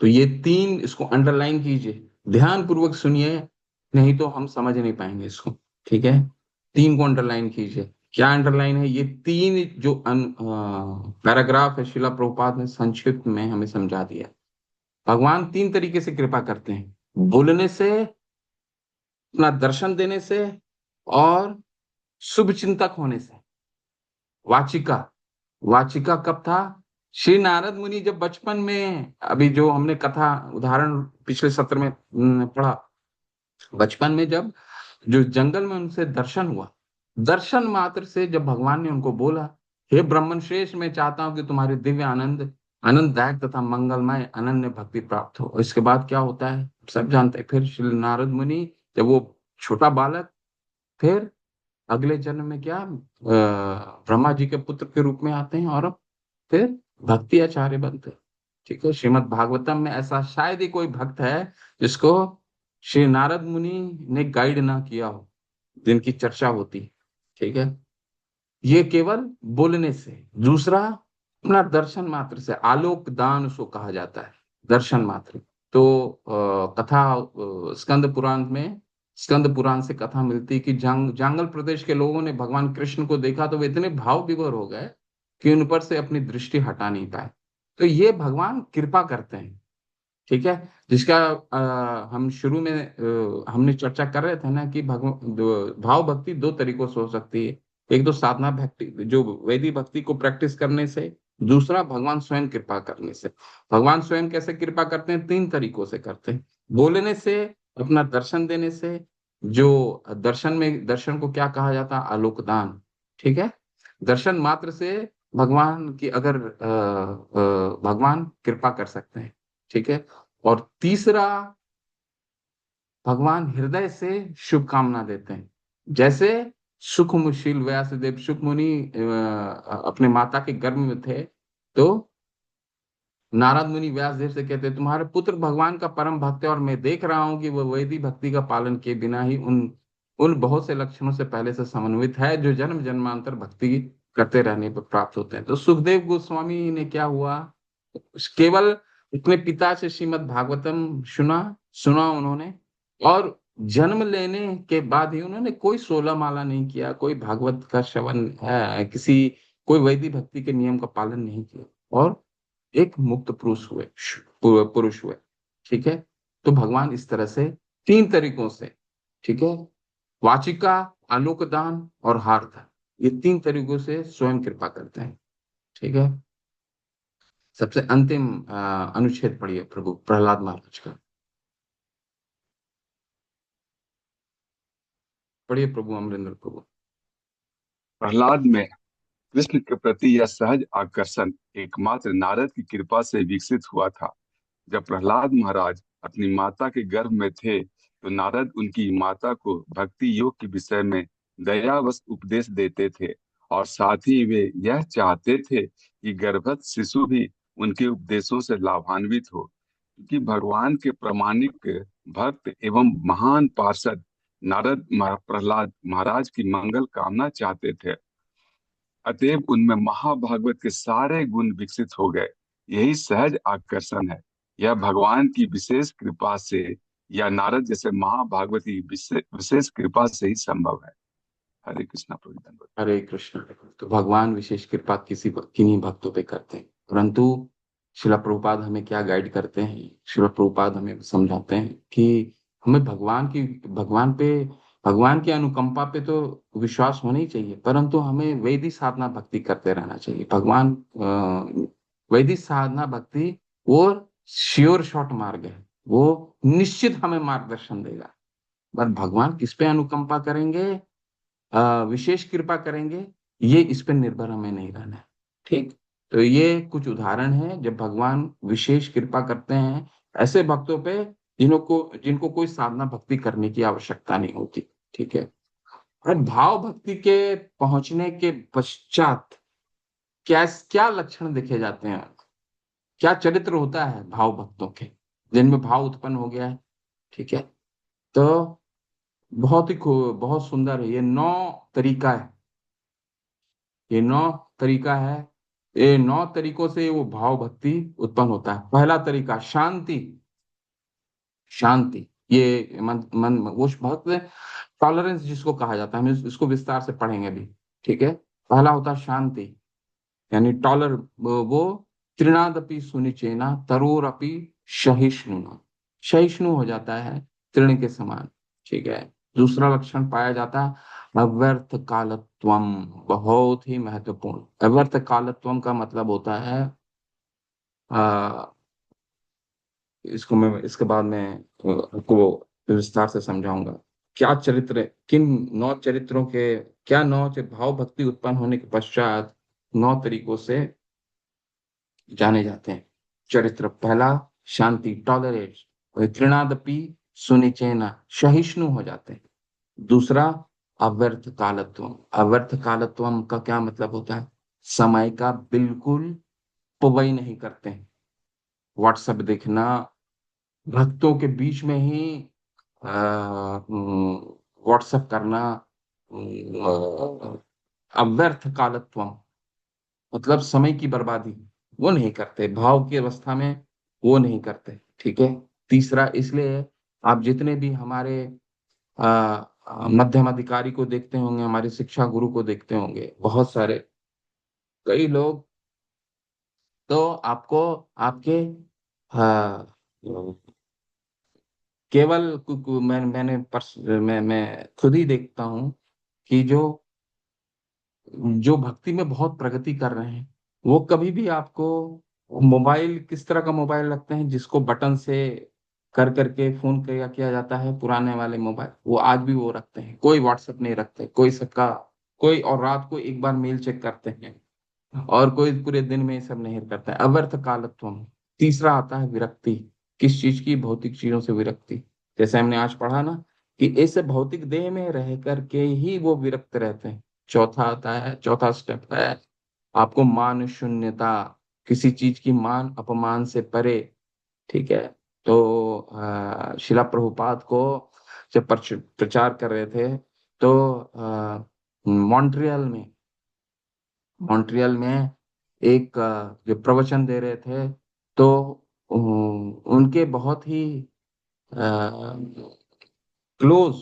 तो ये तीन, इसको अंडरलाइन कीजिए, ध्यान पूर्वक सुनिए, नहीं तो हम समझ नहीं पाएंगे इसको। ठीक है। तीन को अंडरलाइन कीजिए। क्या अंडरलाइन है? ये तीन जो पैराग्राफ है, शिला प्रभुपाद ने संक्षिप्त में हमें समझा दिया। भगवान तीन तरीके से कृपा करते हैं: बोलने से, अपना दर्शन देने से, और शुभ चिंतक होने से। वाचिका, वाचिका कब था? श्री नारद मुनि जब बचपन में, अभी जो हमने कथा उदाहरण पिछले सत्र में पढ़ा, बचपन में जब जो जंगल में उनसे दर्शन हुआ, दर्शन मात्र से जब भगवान ने उनको बोला, हे ब्रह्मन श्रेष्ठ, मैं चाहता हूं कि तुम्हारे दिव्य आनंद, आनंददायक तथा मंगलमय अनन्य भक्ति प्राप्त हो। और इसके बाद क्या होता है सब जानते हैं। फिर श्री नारद मुनि, जब वो छोटा बालक, फिर अगले जन्म में क्या, ब्रह्मा जी के पुत्र के रूप में आते हैं, और फिर भक्ति आचार्य बनते हैं। ठीक है। श्रीमद् भागवतम में ऐसा शायद ही कोई भक्त है जिसको श्री नारद मुनि ने गाइड ना किया हो, जिनकी चर्चा होती है। ठीक है। ये केवल बोलने से। दूसरा, अपना दर्शन मात्र से, आलोक दान उसको कहा जाता है, दर्शन मात्र। तो कथा, स्कंद पुराण से कथा मिलती है कि जंगल प्रदेश के लोगों ने भगवान कृष्ण को देखा तो वे इतने भाव विभोर हो गए कि उन पर से अपनी दृष्टि हटा नहीं पाए। तो ये भगवान कृपा करते हैं, ठीक है। जिसका हम शुरू में हमने चर्चा कर रहे थे ना कि भगवान भाव भक्ति दो तरीकों से हो सकती है। एक तो साधना भक्ति, जो वैदिक भक्ति को प्रैक्टिस करने से। दूसरा, भगवान स्वयं कृपा करने से। भगवान स्वयं कैसे कृपा करते हैं? तीन तरीकों से करते हैं। बोलने से, अपना दर्शन देने से। जो दर्शन को क्या कहा जाता है? आलोक दान, ठीक है। दर्शन मात्र से भगवान की अगर भगवान कृपा कर सकते हैं, ठीक है। और तीसरा, भगवान हृदय से शुभकामना देते हैं। जैसे सुखमुशील व्यासदेव, सुख मुनि अपने माता के गर्भ में थे, तो नारद मुनि व्यासदेव से कहते हैं, तुम्हारे पुत्र भगवान का परम भक्त है और मैं देख रहा हूं कि वह वैदिक भक्ति का पालन किए बिना ही उन उन बहुत से लक्षणों से पहले से समन्वित है जो जन्म जन्मांतर भक्ति करते रहने पर प्राप्त होते हैं। तो सुखदेव गोस्वामी ने क्या हुआ, केवल अपने पिता से श्रीमद् भागवतम सुना सुना उन्होंने, और जन्म लेने के बाद ही उन्होंने कोई 16 माला नहीं किया, कोई भागवत का श्रवण किसी कोई वैदिक भक्ति के नियम का पालन नहीं किया, और एक मुक्त पुरुष हुए, ठीक है। तो भगवान इस तरह से तीन तरीकों से, ठीक है, वाचिका, आलोक दान और हार्थ, ये तीन तरीकों से स्वयं कृपा करते हैं, ठीक है। सबसे अंतिम अनुच्छेद पढ़िए प्रभु प्रहलाद महाराज का। पढ़िए प्रभु अमरिंदर प्रभु। प्रहलाद में कृष्ण के प्रति यह सहज आकर्षण एकमात्र नारद की कृपा से विकसित हुआ था। जब प्रहलाद महाराज अपनी माता के गर्भ में थे, तो नारद उनकी माता को भक्ति योग के विषय में दयावश उपदेश देते थे, और साथ ही वे यह चाहते थे कि गर्भस्थ शिशु भी उनके उपदेशों से लाभान्वित हो, क्योंकि भगवान के प्रामाणिक भक्त एवं महान पार्षद नारद प्रहलाद महाराज की मंगल कामना चाहते थे। अतएव उनमें महाभागवत के सारे गुण विकसित हो गए। यही सहज आकर्षण है। यह भगवान की विशेष कृपा से या नारद जैसे महाभागवत की विशेष कृपा से ही संभव है। हरे कृष्णा प्रभु धन्यवाद। हरे कृष्ण। तो भगवान विशेष कृपा किन्हीं भक्तों पे करते हैं, परंतु शिला प्रभुपाद हमें क्या गाइड करते हैं? शिला प्रभुपाद हमें समझाते हैं कि हमें भगवान की अनुकंपा पे तो विश्वास होना ही चाहिए, परंतु हमें वैदिक साधना भक्ति करते रहना चाहिए। वैदिक साधना भक्ति वो श्योर शॉट मार्ग है, वो निश्चित हमें मार्गदर्शन देगा। पर भगवान किस पे अनुकंपा करेंगे, विशेष कृपा करेंगे, ये इस पर निर्भर हमें नहीं रहना है, ठीक। तो ये कुछ उदाहरण है जब भगवान विशेष कृपा करते हैं ऐसे भक्तों पे जिनको कोई साधना भक्ति करने की आवश्यकता नहीं होती, ठीक है। और भाव भक्ति के पहुंचने के पश्चात क्या क्या लक्षण देखे जाते हैं, क्या चरित्र होता है भाव भक्तों के, जिनमें भाव उत्पन्न हो गया है, ठीक है। तो बहुत सुंदर है, ये 9 तरीका है, ये 9 तरीका है। ये 9 तरीकों से वो भाव भक्ति उत्पन्न होता है। पहला तरीका शांति। शांति, ये मन वो भक्त टॉलरेंस जिसको कहा जाता है, हम इसको विस्तार से पढ़ेंगे अभी, ठीक है। पहला होता है शांति, यानी टॉलर, वो तृणादपि सुनिचेना तरोरपि सहिष्णुना, सहिष्णु हो जाता है तृण के समान, ठीक है। दूसरा लक्षण पाया जाता है अव्यर्थ कालत्वम, बहुत ही महत्वपूर्ण। अव्यर्थ कालत्वम का मतलब होता है, आ, इसको मैं इसके बाद में आपको विस्तार से समझाऊंगा। क्या चरित्र, किन 9 चरित्रों के, क्या भाव भक्ति उत्पन्न होने के पश्चात 9 तरीकों से जाने जाते हैं चरित्र। पहला शांति, टॉलरेट, तृणादपि सुनिचेना, सहिष्णु हो जाते हैं। दूसरा अव्यर्थ कालत्वम। अव्यर्थ कालत्वम का क्या मतलब होता है? समय का बिल्कुल पुवई नहीं करते हैं। व्हाट्सएप देखना, भक्तों के बीच में ही व्हाट्सएप करना, अव्यर्थ कालत्वम, मतलब समय की बर्बादी वो नहीं करते, भाव की अवस्था में वो नहीं करते। ठीक है। तीसरा इसलिए आप जितने भी हमारे मध्यम अधिकारी को देखते होंगे, हमारे शिक्षा गुरु को देखते होंगे, बहुत सारे कई लोग तो आपको आपके हाँ केवल मैं खुद ही देखता हूँ कि जो भक्ति में बहुत प्रगति कर रहे हैं, वो कभी भी आपको मोबाइल, किस तरह का मोबाइल रखते हैं जिसको बटन से कर करके फोन किया जाता है, पुराने वाले मोबाइल, वो आज भी वो रखते हैं। कोई व्हाट्सएप नहीं रखते, कोई सबका कोई, और रात को एक बार मेल चेक करते हैं, और कोई पूरे दिन में ये सब नहीं करता है। अव्यर्थ कालत्वम। तीसरा आता है विरक्ति। किस चीज की? भौतिक चीजों से विरक्ति। जैसे हमने आज पढ़ा ना कि इस भौतिक देह में रह करके ही वो विरक्त रहते हैं। चौथा आता है, चौथा स्टेप है आपको मान शून्यता, किसी चीज की मान अपमान से परे। ठीक है। तो शिला प्रभुपाद को जब प्रचार कर रहे थे, तो मॉन्ट्रियल में मॉन्ट्रियल में एक जो प्रवचन दे रहे थे, तो उनके बहुत ही क्लोज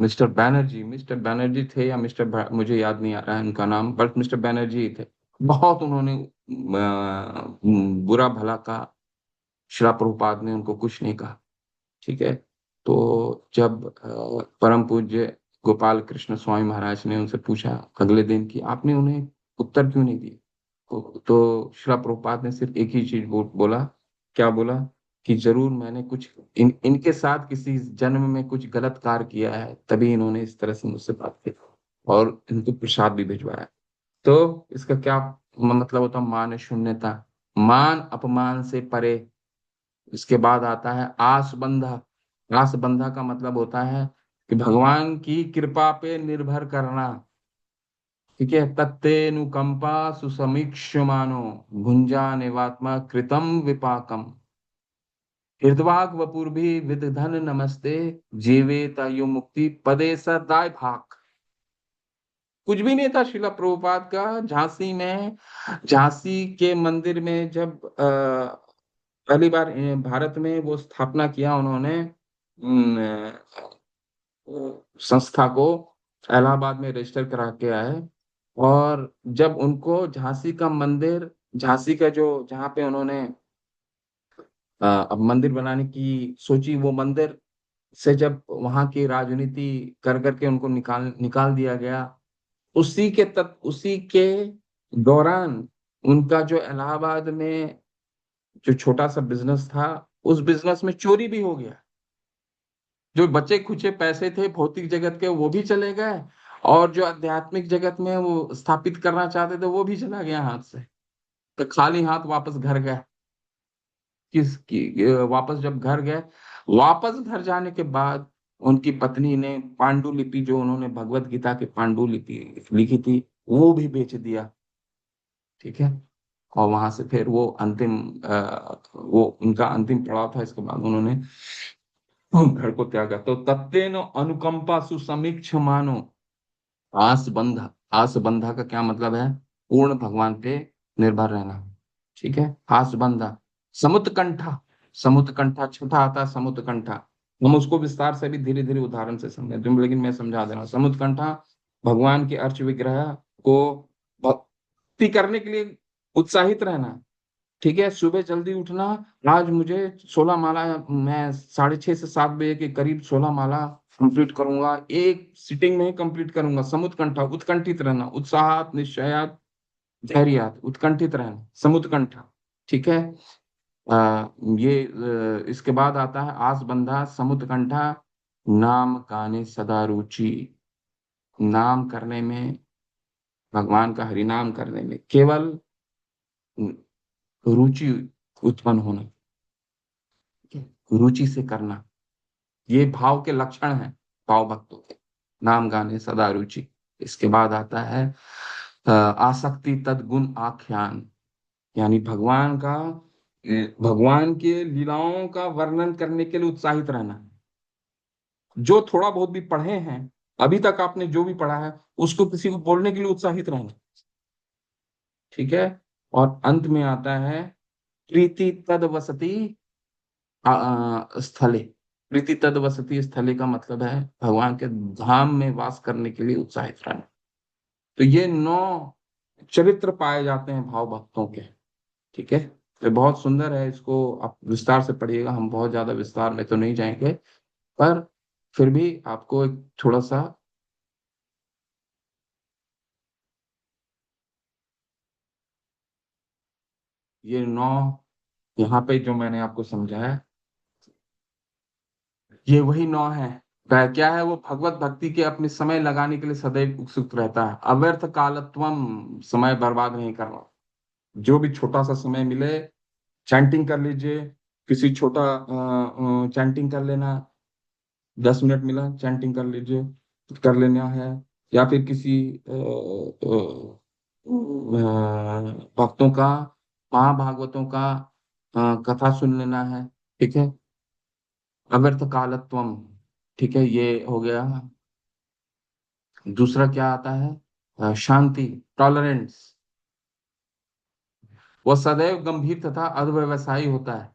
मिस्टर बैनर्जी थे, या मुझे याद नहीं आ रहा है उनका नाम, बट मिस्टर बैनर्जी ही थे। बहुत उन्होंने बुरा भला का, श्रील प्रभुपाद ने उनको कुछ नहीं कहा। ठीक है। तो जब परम पूज्य गोपाल कृष्ण स्वामी महाराज ने उनसे पूछा अगले दिन कि आपने उन्हें उत्तर क्यों नहीं दिया, तो श्रील प्रभुपाद ने सिर्फ एक ही चीज बोला। क्या बोला? कि जरूर मैंने कुछ इनके साथ किसी जन्म में कुछ गलत कार्य किया है, तभी इन्होंने इस तरह से मुझसे बात की, और इनको प्रसाद भी भिजवाया। तो इसका क्या मतलब होता? मान शून्यता, मान अपमान से परे। इसके बाद आता है आसबंधा। आसबंधा का मतलब होता है कि भगवान की कृपा पे निर्भर करना। ठीक है। तत्तेनुकंपा सुसमीक्ष्यमानो भुंजानेवात्मा कृतम विपाकम हृदवाग वपुर्भि विदधन नमस्ते जीवे तयु मुक्ति पदे सदाय भाग। कुछ भी नहीं था शिला प्रभुपाद का। झांसी में, झांसी के मंदिर में जब पहली बार भारत में वो स्थापना किया उन्होंने, संस्था को इलाहाबाद में रजिस्टर करा के आए। और जब उनको झांसी का मंदिर, झांसी का जो जहाँ पे उन्होंने अब मंदिर बनाने की सोची, वो मंदिर से जब वहां की राजनीति कर करके उनको निकाल निकाल दिया गया, उसी के दौरान उनका जो इलाहाबाद में जो छोटा सा बिजनेस था, उस बिजनेस में चोरी भी हो गया। जो बचे खुचे पैसे थे भौतिक जगत के, वो भी चले गए, और जो आध्यात्मिक जगत में वो स्थापित करना चाहते थे, वो भी चला गया हाथ से। तो खाली हाथ वापस घर गए। वापस जब घर गए, वापस घर जाने के बाद उनकी पत्नी ने पांडुलिपि, जो उन्होंने भगवत गीता की पांडुलिपि लिखी थी, वो भी बेच दिया। ठीक है। और वहां से फिर वो वो उनका अंतिम पड़ाव था। इसके बाद उन्होंने घर को त्यागा। तो तत्तेन अनुकंपा सुसमीक्ष मानो आसबंधा। आसबंधा का क्या मतलब है? पूर्ण भगवान पे निर्भर रहना। ठीक है। आसबंधा। समुत्कंठा। समुत्कंठा छठा आता है, समुत्कंठा। हम उसको विस्तार से भी धीरे धीरे उदाहरण से समझें, तुम, लेकिन मैं समझा दे रहा हूँ। समुत्कंठा, भगवान के अर्च विग्रह को भक्ति करने के लिए उत्साहित रहना। ठीक है। सुबह जल्दी उठना। आज मुझे 16 माला, मैं 6:30 से 7 बजे के करीब 16 माला कंप्लीट करूंगा, एक सिटिंग में ही कंप्लीट करूंगा। समुत्कंठा, उत्कंठित रहना, उत्साहात निश्चयात धैर्यात, उत्कंठित रहना, समुत्कंठा। ठीक है। इसके बाद आता है आसबंधा, समुत्कंठा, नाम गाने सदा रुचि। नाम करने में, भगवान का हरिनाम करने में केवल रुचि उत्पन्न होना। ठीक है? रुचि से करना, ये भाव के लक्षण हैं भाव भक्तों के। नाम गाने सदा रुचि। इसके बाद आता है आसक्ति तद्गुण आख्यान, यानी भगवान के लीलाओं का वर्णन करने के लिए उत्साहित रहना। जो थोड़ा बहुत भी पढ़े हैं अभी तक आपने जो भी पढ़ा है उसको किसी को बोलने के लिए उत्साहित रहना। ठीक है। और अंत में आता है प्रीति तद वसति स्थले। प्रीति तद वसति स्थले का मतलब है भगवान के धाम में वास करने के लिए उत्साहित रहना। तो ये 9 चरित्र पाए जाते हैं भाव भक्तों के। ठीक है। तो बहुत सुंदर है, इसको आप विस्तार से पढ़िएगा, हम बहुत ज्यादा विस्तार में तो नहीं जाएंगे, पर फिर भी आपको एक थोड़ा सा ये 9 यहाँ पे जो मैंने आपको समझाया, ये वही 9 है। क्या है वो, भगवत भक्ति के अपने समय लगाने के लिए सदैव उत्सुक रहता है। अव्यर्थ कालत्वम, समय बर्बाद नहीं करना। जो भी छोटा सा समय मिले चैंटिंग कर लीजिए। किसी छोटा चैंटिंग कर लेना, 10 मिनट मिला चैंटिंग कर लीजिए, कर लेना है। या फिर किसी भक्तों का, महाभागवतों का कथा सुन लेना है। ठीक है। अव्यर्थ कालत्वम। ठीक है, ये हो गया। दूसरा क्या आता है, शांति, टॉलरेंस। वह सदैव गंभीर तथा अव्यवसायी होता है।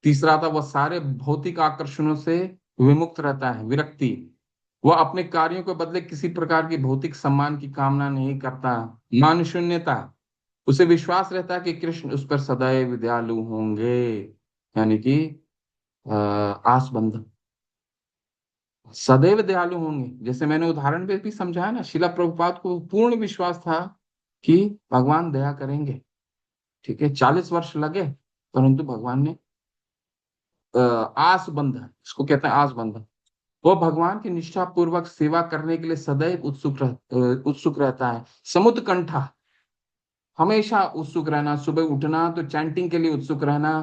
तीसरा था वह सारे भौतिक आकर्षणों से विमुक्त रहता है, विरक्ति। वह अपने कार्यों के बदले किसी प्रकार की भौतिक सम्मान की कामना नहीं करता। मान शून्यता, उसे विश्वास रहता है कि कृष्ण उस पर सदैव दयालु होंगे, यानी कि आसबंधन, सदैव दयालु होंगे। जैसे मैंने उदाहरण में भी समझाया ना, शिला प्रभुपाद को पूर्ण विश्वास था कि भगवान दया करेंगे। ठीक है, 40 वर्ष लगे, परंतु भगवान ने आस बंधन, इसको कहते हैं आस बंधन। वो भगवान की निष्ठा पूर्वक सेवा करने के लिए सदैव उत्सुक रहता है। समुद्र कंठा, हमेशा उत्सुक रहना, सुबह उठना तो चैंटिंग के लिए उत्सुक रहना।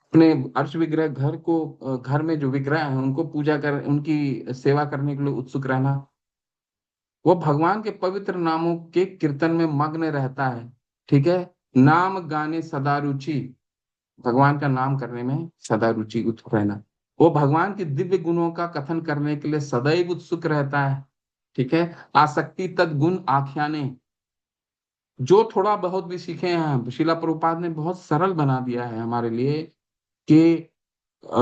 अपने अर्श विग्रह घर को, घर में जो विग्रह है उनको पूजा कर, उनकी सेवा करने के लिए उत्सुक रहना। वो भगवान के पवित्र नामों के कीर्तन में मग्न रहता है। ठीक है। नाम गाने सदा रुचि, भगवान का नाम करने में सदा रुचि उत्सुक रहना। वो भगवान के दिव्य गुणों का कथन करने के लिए सदैव उत्सुक रहता है। ठीक है। आसक्ति तद्गुण आख्याने, जो थोड़ा बहुत भी सीखे हैं शिला प्रभुपाद ने बहुत सरल बना दिया है हमारे लिए कि अ,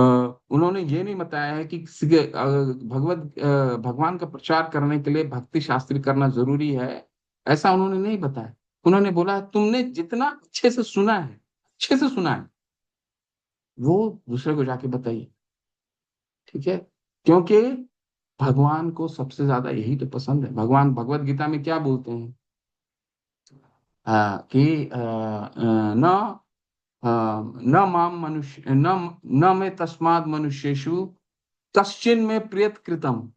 उन्होंने ये नहीं बताया है कि भगवान का प्रचार करने के लिए भक्ति शास्त्र करना जरूरी है, ऐसा उन्होंने नहीं बताया। उन्होंने बोला तुमने जितना अच्छे से सुना है, अच्छे से सुना है, वो दूसरे को जाके बताइए। ठीक है। क्योंकि भगवान को सबसे ज्यादा यही तो पसंद है। भगवान भगवत गीता में क्या बोलते हैं, कि न न माम मनुष्य न न में तस्माद मनुष्येषु कश्चिन में प्रियत कृतम,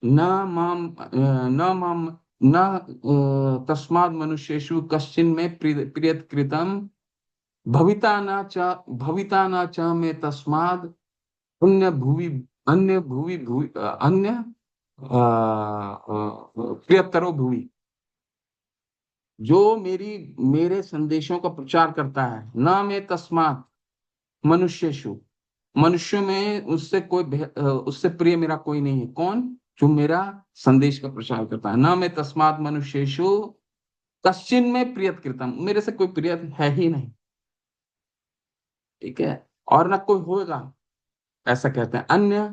न माम न माम न तस्माद मनुष्येषु कश्चिन में प्रियत कृतम, भविता न च में तस्माद पुण्य भुवि, अन्य भुवि भुवि अन्य प्रियतरो भुवि। जो मेरे संदेशों का प्रचार करता है, न में तस्मात मनुष्येषु, मनुष्य में उससे उससे प्रिय मेरा कोई नहीं है। कौन? जो मेरा संदेश का प्रचार करता है। न में तस्मात मनुष्येषु कश्चिन में प्रियत कृतम, मेरे से कोई प्रिय है ही नहीं। ठीक है। और न कोई होगा, ऐसा कहते हैं। अन्य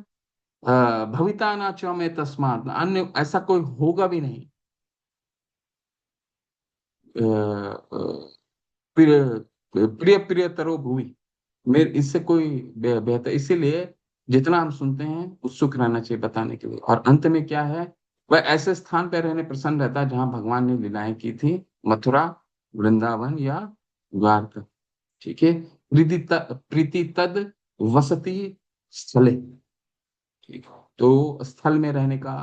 भविता न च में तस्मात, अन्य ऐसा कोई होगा भी नहीं। प्रिय प्रिय प्रियतरो भुवि, मेरे इससे कोई बेहतर। इसीलिए जितना हम सुनते हैं उत्सुक रहना चाहिए बताने के लिए। और अंत में क्या है, वह ऐसे स्थान पर रहने प्रसन्न रहता है जहां भगवान ने लीलाएं की थी, मथुरा, वृंदावन या द्वारका। ठीक है। प्रीति तद वसति स्थले। ठीक है। तो स्थल में रहने का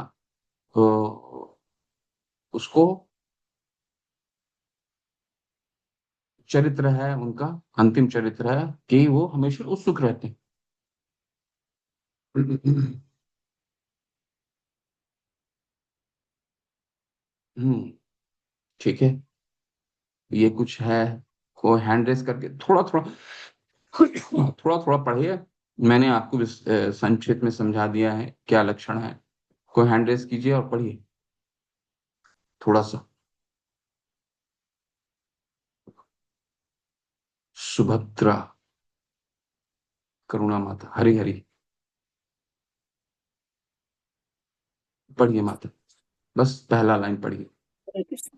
उसको चरित्र है उनका, अंतिम चरित्र है कि वो हमेशा उत्सुक रहते हैं। हम्म। ठीक है। ये कुछ है, को हैंड रेस करके थोड़ा थोड़ा थोड़ा थोड़ा पढ़िए। मैंने आपको संक्षिप्त में समझा दिया है क्या लक्षण है। कोई हैंड रेस कीजिए और पढ़िए थोड़ा सा। सुभद्रा, करुणा माता, हरि हरि, पढ़िए माता, बस पहला लाइन पढ़िए। हरे कृष्ण।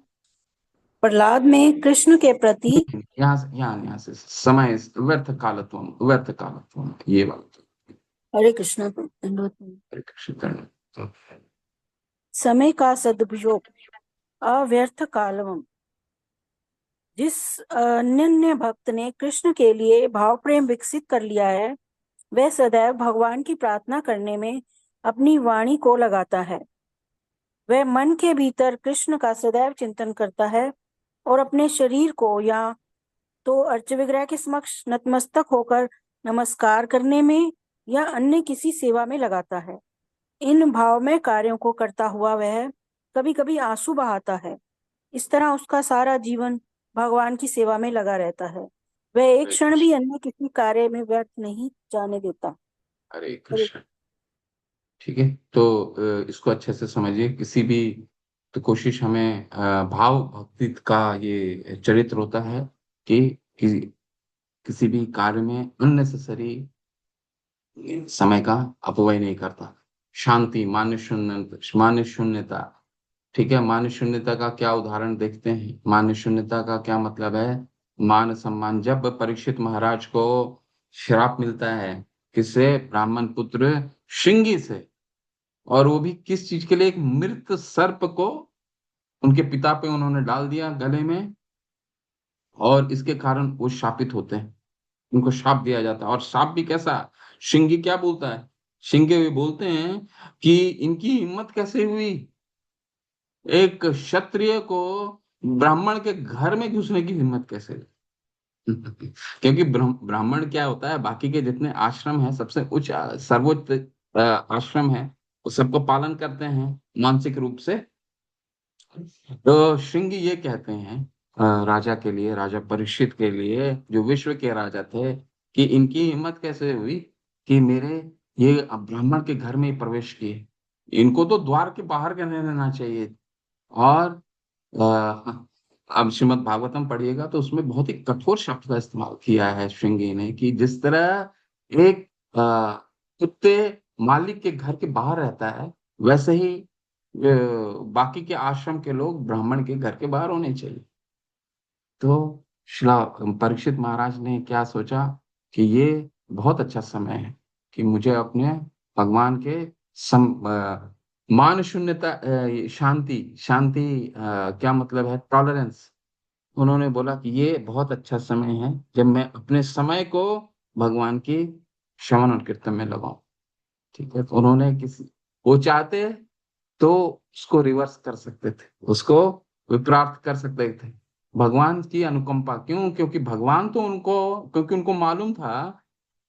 प्रहलाद में कृष्ण के प्रति यहाँ से समय व्यर्थ कालत्वम, व्यर्थ कालत्वम, ये वाला। हरे कृष्ण दंडवत प्रणाम। हरे कृष्ण कर्ण। समय का सदुपयोग, अव्यर्थ कालवम। जिस अनन्य भक्त ने कृष्ण के लिए भाव प्रेम विकसित कर लिया है, वह सदैव भगवान की प्रार्थना करने में अपनी वाणी को लगाता है। वह मन के भीतर कृष्ण का सदैव चिंतन करता है और अपने शरीर को या तो अर्च विग्रह के समक्ष नतमस्तक होकर नमस्कार करने में या अन्य किसी सेवा में लगाता है। इन भावमय कार्यों को करता हुआ वह कभी कभी आंसू बहाता है। इस तरह उसका सारा जीवन भगवान की सेवा में लगा रहता है। वह एक हरे क्षण भी कृष्ण, अन्य किसी कार्य में व्यर्थ नहीं जाने देता। हरे हरे कृष्ण। ठीक है, तो इसको अच्छे से समझिए। किसी भी तो कोशिश हमें भाव भक्ति का ये चरित्र होता है कि किसी भी कार्य में अननेसेसरी समय का अपव्यय नहीं करता। शांति, मान्य शून्यता। ठीक है, मान्य शून्यता का क्या उदाहरण देखते हैं। मान्य शून्यता का क्या मतलब है? मान सम्मान। जब परीक्षित महाराज को श्राप मिलता है, किससे? ब्राह्मण पुत्र श्रृंगी से। और वो भी किस चीज के लिए? एक मृत सर्प को उनके पिता पे उन्होंने डाल दिया गले में, और इसके कारण वो शापित होते हैं। उनको शाप दिया जाता है। और शाप भी कैसा? श्रृंगी क्या बोलता है? श्रृंगी भी बोलते हैं कि इनकी हिम्मत कैसे हुई एक क्षत्रिय को ब्राह्मण के घर में घुसने की हिम्मत कैसे हुई? क्योंकि ब्राह्मण क्या होता है, बाकी के जितने आश्रम है, सबसे उच्च सर्वोच्च आश्रम है, वो सबको पालन करते हैं मानसिक रूप से। तो श्रृंगी ये कहते हैं राजा के लिए, राजा परीक्षित के लिए, जो विश्व के राजा थे, कि इनकी हिम्मत कैसे हुई कि मेरे ये ब्राह्मण के घर में ही प्रवेश किए। इनको तो द्वार के बाहर करने देना चाहिए। और अब श्रीमद् भागवतम पढ़िएगा तो उसमें बहुत ही कठोर शब्द का इस्तेमाल किया है श्रृंगी ने, कि जिस तरह एक कुत्ते मालिक के घर के बाहर रहता है, वैसे ही बाकी के आश्रम के लोग ब्राह्मण के घर के बाहर होने चाहिए। तो शिला परीक्षित महाराज ने क्या सोचा कि ये बहुत अच्छा समय है कि मुझे अपने भगवान के मान शून्यता, शांति शांति क्या मतलब है? टॉलरेंस। उन्होंने बोला कि ये बहुत अच्छा समय है जब मैं अपने समय को भगवान की श्रवण और कीर्तन में लगाऊं। ठीक है, तो उन्होंने किसी, वो चाहते तो उसको रिवर्स कर सकते थे, उसको विपरीत कर सकते थे। भगवान की अनुकंपा क्यों? क्योंकि भगवान तो उनको, क्योंकि उनको मालूम था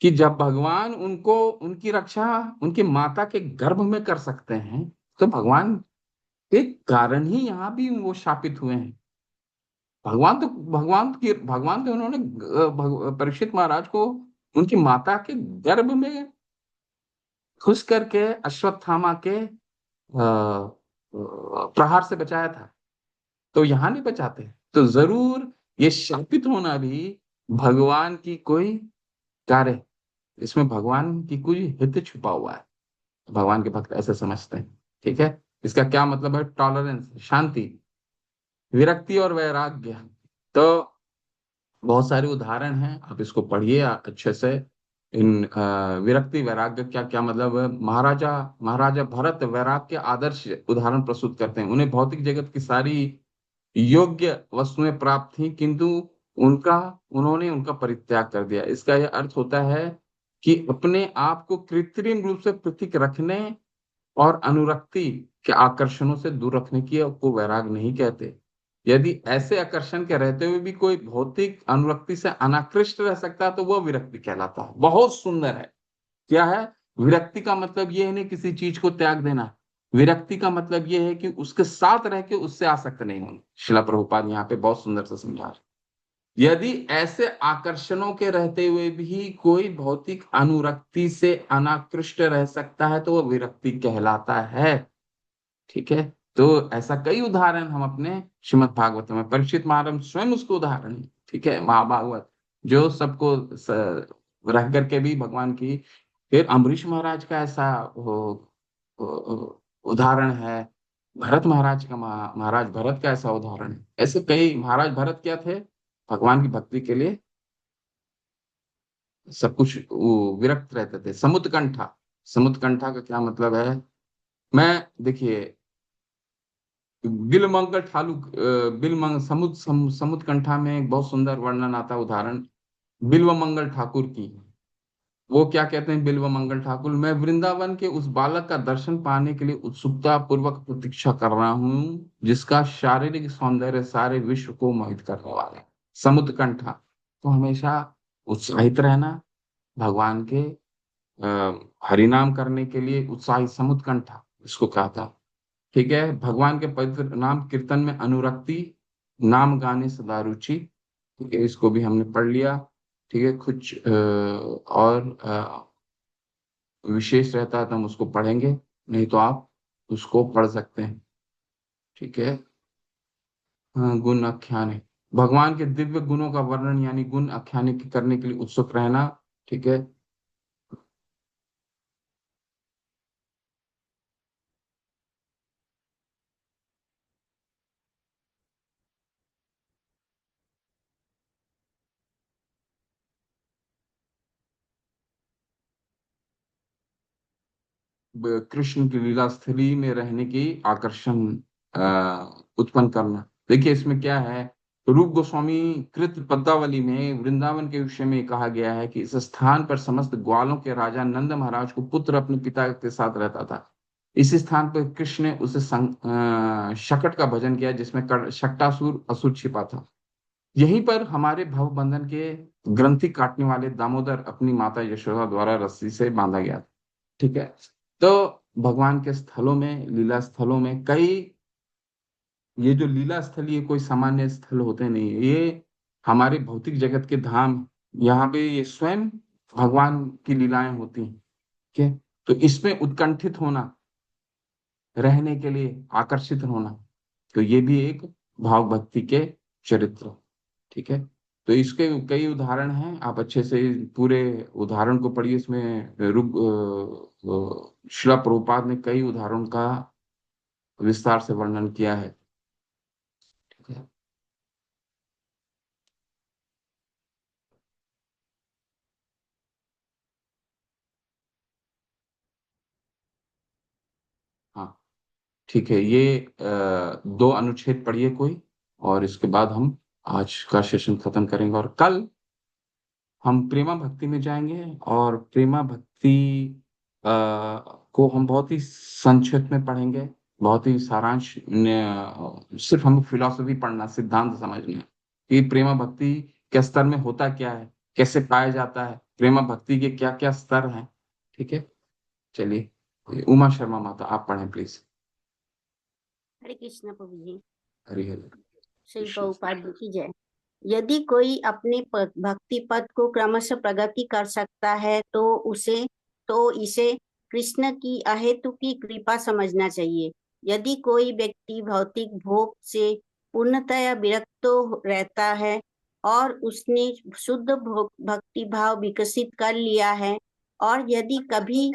कि जब भगवान उनको, उनकी रक्षा उनकी माता के गर्भ में कर सकते हैं, तो भगवान के कारण ही यहाँ भी वो शापित हुए हैं। भगवान तो उन्होंने परीक्षित महाराज को उनकी माता के गर्भ में खुश करके अश्वत्थामा के प्रहार से बचाया था। तो यहाँ नहीं बचाते, तो जरूर ये शापित होना भी भगवान की कोई कार्य है। इसमें भगवान की कोई हित छुपा हुआ है। भगवान के भक्त ऐसे समझते हैं। ठीक है, इसका क्या मतलब है? टॉलरेंस, शांति, विरक्ति और वैराग्य। तो बहुत सारे उदाहरण हैं, आप इसको पढ़िए अच्छे से। इन विरक्ति वैराग्य क्या क्या मतलब है? महाराजा महाराजा भरत वैराग्य के आदर्श उदाहरण प्रस्तुत करते हैं। उन्हें भौतिक जगत की सारी योग्य वस्तुएं प्राप्त थी, किंतु उनका उन्होंने उनका परित्याग कर दिया। इसका यह अर्थ होता है कि अपने आप को कृत्रिम रूप से पृथक रखने और अनुरक्ति के आकर्षणों से दूर रखने की को वैराग नहीं कहते। यदि ऐसे आकर्षण के रहते हुए भी कोई भौतिक अनुरक्ति से अनाकृष्ट रह सकता है, तो वह विरक्ति कहलाता है। बहुत सुंदर है। क्या है? विरक्ति का मतलब यह है नहीं किसी चीज को त्याग देना। विरक्ति का मतलब यह है कि उसके साथ रह के उससे आसक्त नहीं होना। शिला प्रभुपाद यहाँ पे बहुत सुंदर से समझा रहे। यदि ऐसे आकर्षणों के रहते हुए भी कोई भौतिक अनुरक्ति से अनाकृष्ट रह सकता है, तो वह विरक्ति कहलाता है। ठीक है। तो ऐसा कई उदाहरण हम अपने श्रीमद् भागवत में, परीक्षित महाराज स्वयं उसको उदाहरण है। ठीक है, महाभागवत जो सबको रह करके भी भगवान की। फिर अम्बरीश महाराज का ऐसा उदाहरण है। भरत महाराज का, महाराज भरत का ऐसा उदाहरण है। ऐसे कई, महाराज भरत क्या थे, भगवान की भक्ति के लिए सब कुछ वो विरक्त रहते थे। समुत्कंठा, समुत्कंठा का क्या मतलब है? मैं, देखिए, बिलमंगल ठालू, बिलमंग समुत्कंठा में एक बहुत सुंदर वर्णन आता है, उदाहरण बिल्व मंगल ठाकुर की। वो क्या कहते हैं, बिल्व मंगल ठाकुर, मैं वृंदावन के उस बालक का दर्शन पाने के लिए उत्सुकता पूर्वक प्रतीक्षा कर रहा हूँ, जिसका शारीरिक सौंदर्य सारे विश्व को मोहित करने वाला है। समुत्कंठा। तो हमेशा उत्साहित रहना, भगवान के हरिनाम करने के लिए उत्साही, समुत्कंठा इसको कहा था। ठीक है, भगवान के पवित्र नाम कीर्तन में अनुरक्ति, नाम गाने सदा रुचि। ठीक है, इसको भी हमने पढ़ लिया। ठीक है, कुछ और विशेष रहता है तो हम उसको पढ़ेंगे, नहीं तो आप उसको पढ़ सकते हैं। ठीक है। गुण आख्यान, भगवान के दिव्य गुणों का वर्णन यानी गुण आख्यान करने के लिए उत्सुक रहना। ठीक है। कृष्ण की लीला स्थली में रहने की आकर्षण उत्पन्न करना। देखिए इसमें क्या है, रूप गोस्वामी कृत पद्मावली में वृंदावन के विषय में कहा गया है कि इस स्थान पर समस्त ग्वालों के राजा नंद महाराज को पुत्र अपने पिता के साथ रहता था। इस स्थान पर कृष्ण ने उसे शकट का भजन किया, जिसमें शक्टासुर असुर छिपा था। यहीं पर हमारे भव बंधन के ग्रंथि काटने वाले दामोदर अपनी माता यशोदा द्वारा रस्सी से बांधा गया था। ठीक है। तो भगवान के स्थलों में, लीला स्थलों में कई, ये जो लीला स्थल, ये कोई सामान्य स्थल होते नहीं है, ये हमारे भौतिक जगत के धाम। यहाँ पे ये स्वयं भगवान की लीलाएं होती हैं। ठीक है। तो इसमें उत्कंठित होना, रहने के लिए आकर्षित होना, तो ये भी एक भाव भक्ति के चरित्र। ठीक है। तो इसके कई उदाहरण हैं, आप अच्छे से पूरे उदाहरण को पढ़िए। इसमें श्रील प्रभुपाद ने कई उदाहरणों का विस्तार से वर्णन किया है। ठीक है। हाँ, ठीक है, ये दो अनुच्छेद पढ़िए कोई, और इसके बाद हम आज का सेशन खत्म करेंगे, और कल हम प्रेमा भक्ति में जाएंगे। और प्रेमा भक्ति अ, को हम बहुत ही संक्षिप्त में पढ़ेंगे, बहुत ही सारांश सिर्फ हमें फिलॉसफी पढ़ना, सिद्धांत समझना है कि प्रेमा भक्ति के स्तर में होता क्या है, कैसे पाया जाता है, प्रेमा भक्ति के क्या क्या स्तर हैं। ठीक है। चलिए, उमा शर्मा माता आप पढ़ें प्लीज। हरे कृष्ण प्रभु जी। हरि हरि श्री कृष्ण। प्रभुपाद की जय। यदि कोई अपने भक्ति पथ को क्रमशः प्रगति कर सकता है तो इसे कृष्ण की अहेतु की कृपा समझना चाहिए। यदि कोई व्यक्ति भौतिक भोग से पूर्णतया विरक्त रहता है और उसने शुद्ध भक्ति भाव विकसित कर लिया है, और यदि कभी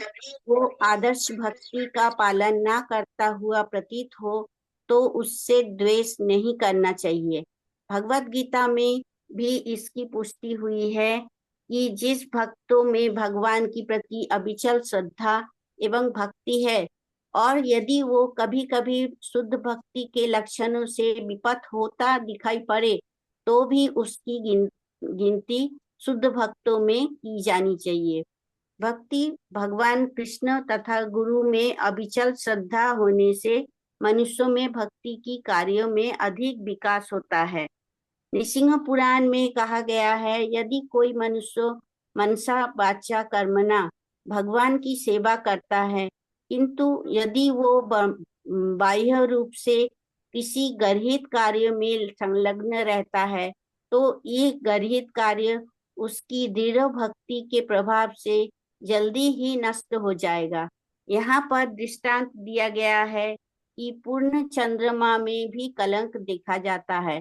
वो आदर्श भक्ति का पालन ना करता हुआ प्रतीत हो, तो उससे द्वेष नहीं करना चाहिए। भगवत गीता में भी इसकी पुष्टि हुई है कि जिस भक्तों में भगवान की प्रति अविचल श्रद्धा एवं भक्ति है, और यदि वो कभी कभी शुद्ध भक्ति के लक्षणों से विपथ होता दिखाई पड़े, तो भी उसकी गिनती शुद्ध भक्तों में की जानी चाहिए। भक्ति भगवान कृष्ण तथा गुरु में अविचल श्रद्धा होने से मनुष्यों में भक्ति की कार्यों में अधिक विकास होता है। नृसिंह पुराण में कहा गया है, यदि कोई मनुष्य मनसा वाचा कर्मणा भगवान की सेवा करता है, किंतु यदि वो बाह्य रूप से किसी गर्हित कार्य में संलग्न रहता है, तो ये गर्हित कार्य उसकी दृढ़ भक्ति के प्रभाव से जल्दी ही नष्ट हो जाएगा। यहाँ पर दृष्टांत दिया गया है कि पूर्ण चंद्रमा में भी कलंक देखा जाता है,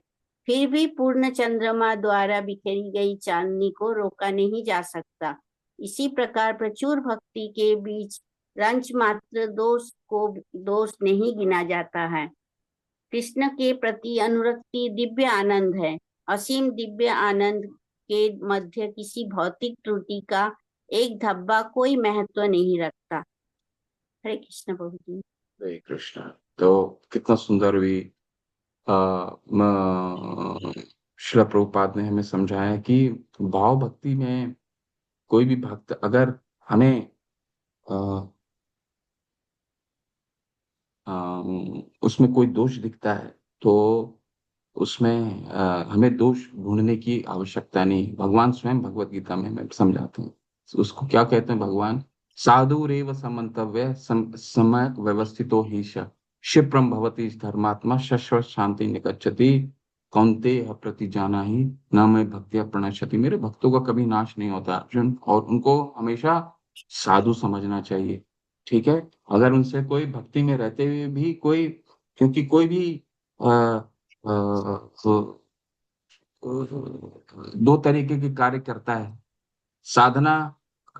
फिर भी पूर्ण चंद्रमा द्वारा बिखेरी गई चांदनी को रोका नहीं जा सकता। इसी प्रकार प्रचुर भक्ति के बीच रंच मात्र दोष को दोष नहीं गिना जाता है। कृष्ण के प्रति अनुरक्ति दिव्य आनंद है। असीम दिव्य आनंद के मध्य किसी भौतिक त्रुटि का एक धब्बा कोई महत्व नहीं रखता। हरे कृष्ण प्रभु जी। हरे कृष्ण। तो कितना सुंदर भी श्रील प्रभुपाद ने हमें समझाया कि भाव भक्ति में कोई भी भक्त अगर हमें अ, उसमें कोई दोष दिखता है तो उसमें हमें दोष ढूंढने की आवश्यकता नहीं। भगवान स्वयं भगवत गीता में हमें समझाते हैं। उसको क्या कहते हैं भगवान? साधुरेव समन्तव्य समय व्यवस्थितो हीश क्षिप्रम भवति धर्मात्मा शश्वत शांति निगच्छति कौन्तेय प्रति जाना ही न मैं भक्तिया प्रणश्यति। मेरे भक्तों का कभी नाश नहीं होता अर्जुन, और उनको हमेशा साधु समझना चाहिए। ठीक है, अगर उनसे कोई भक्ति में रहते हुए भी कोई, क्योंकि कोई भी तो दो तरीके के कार्य करता है। साधना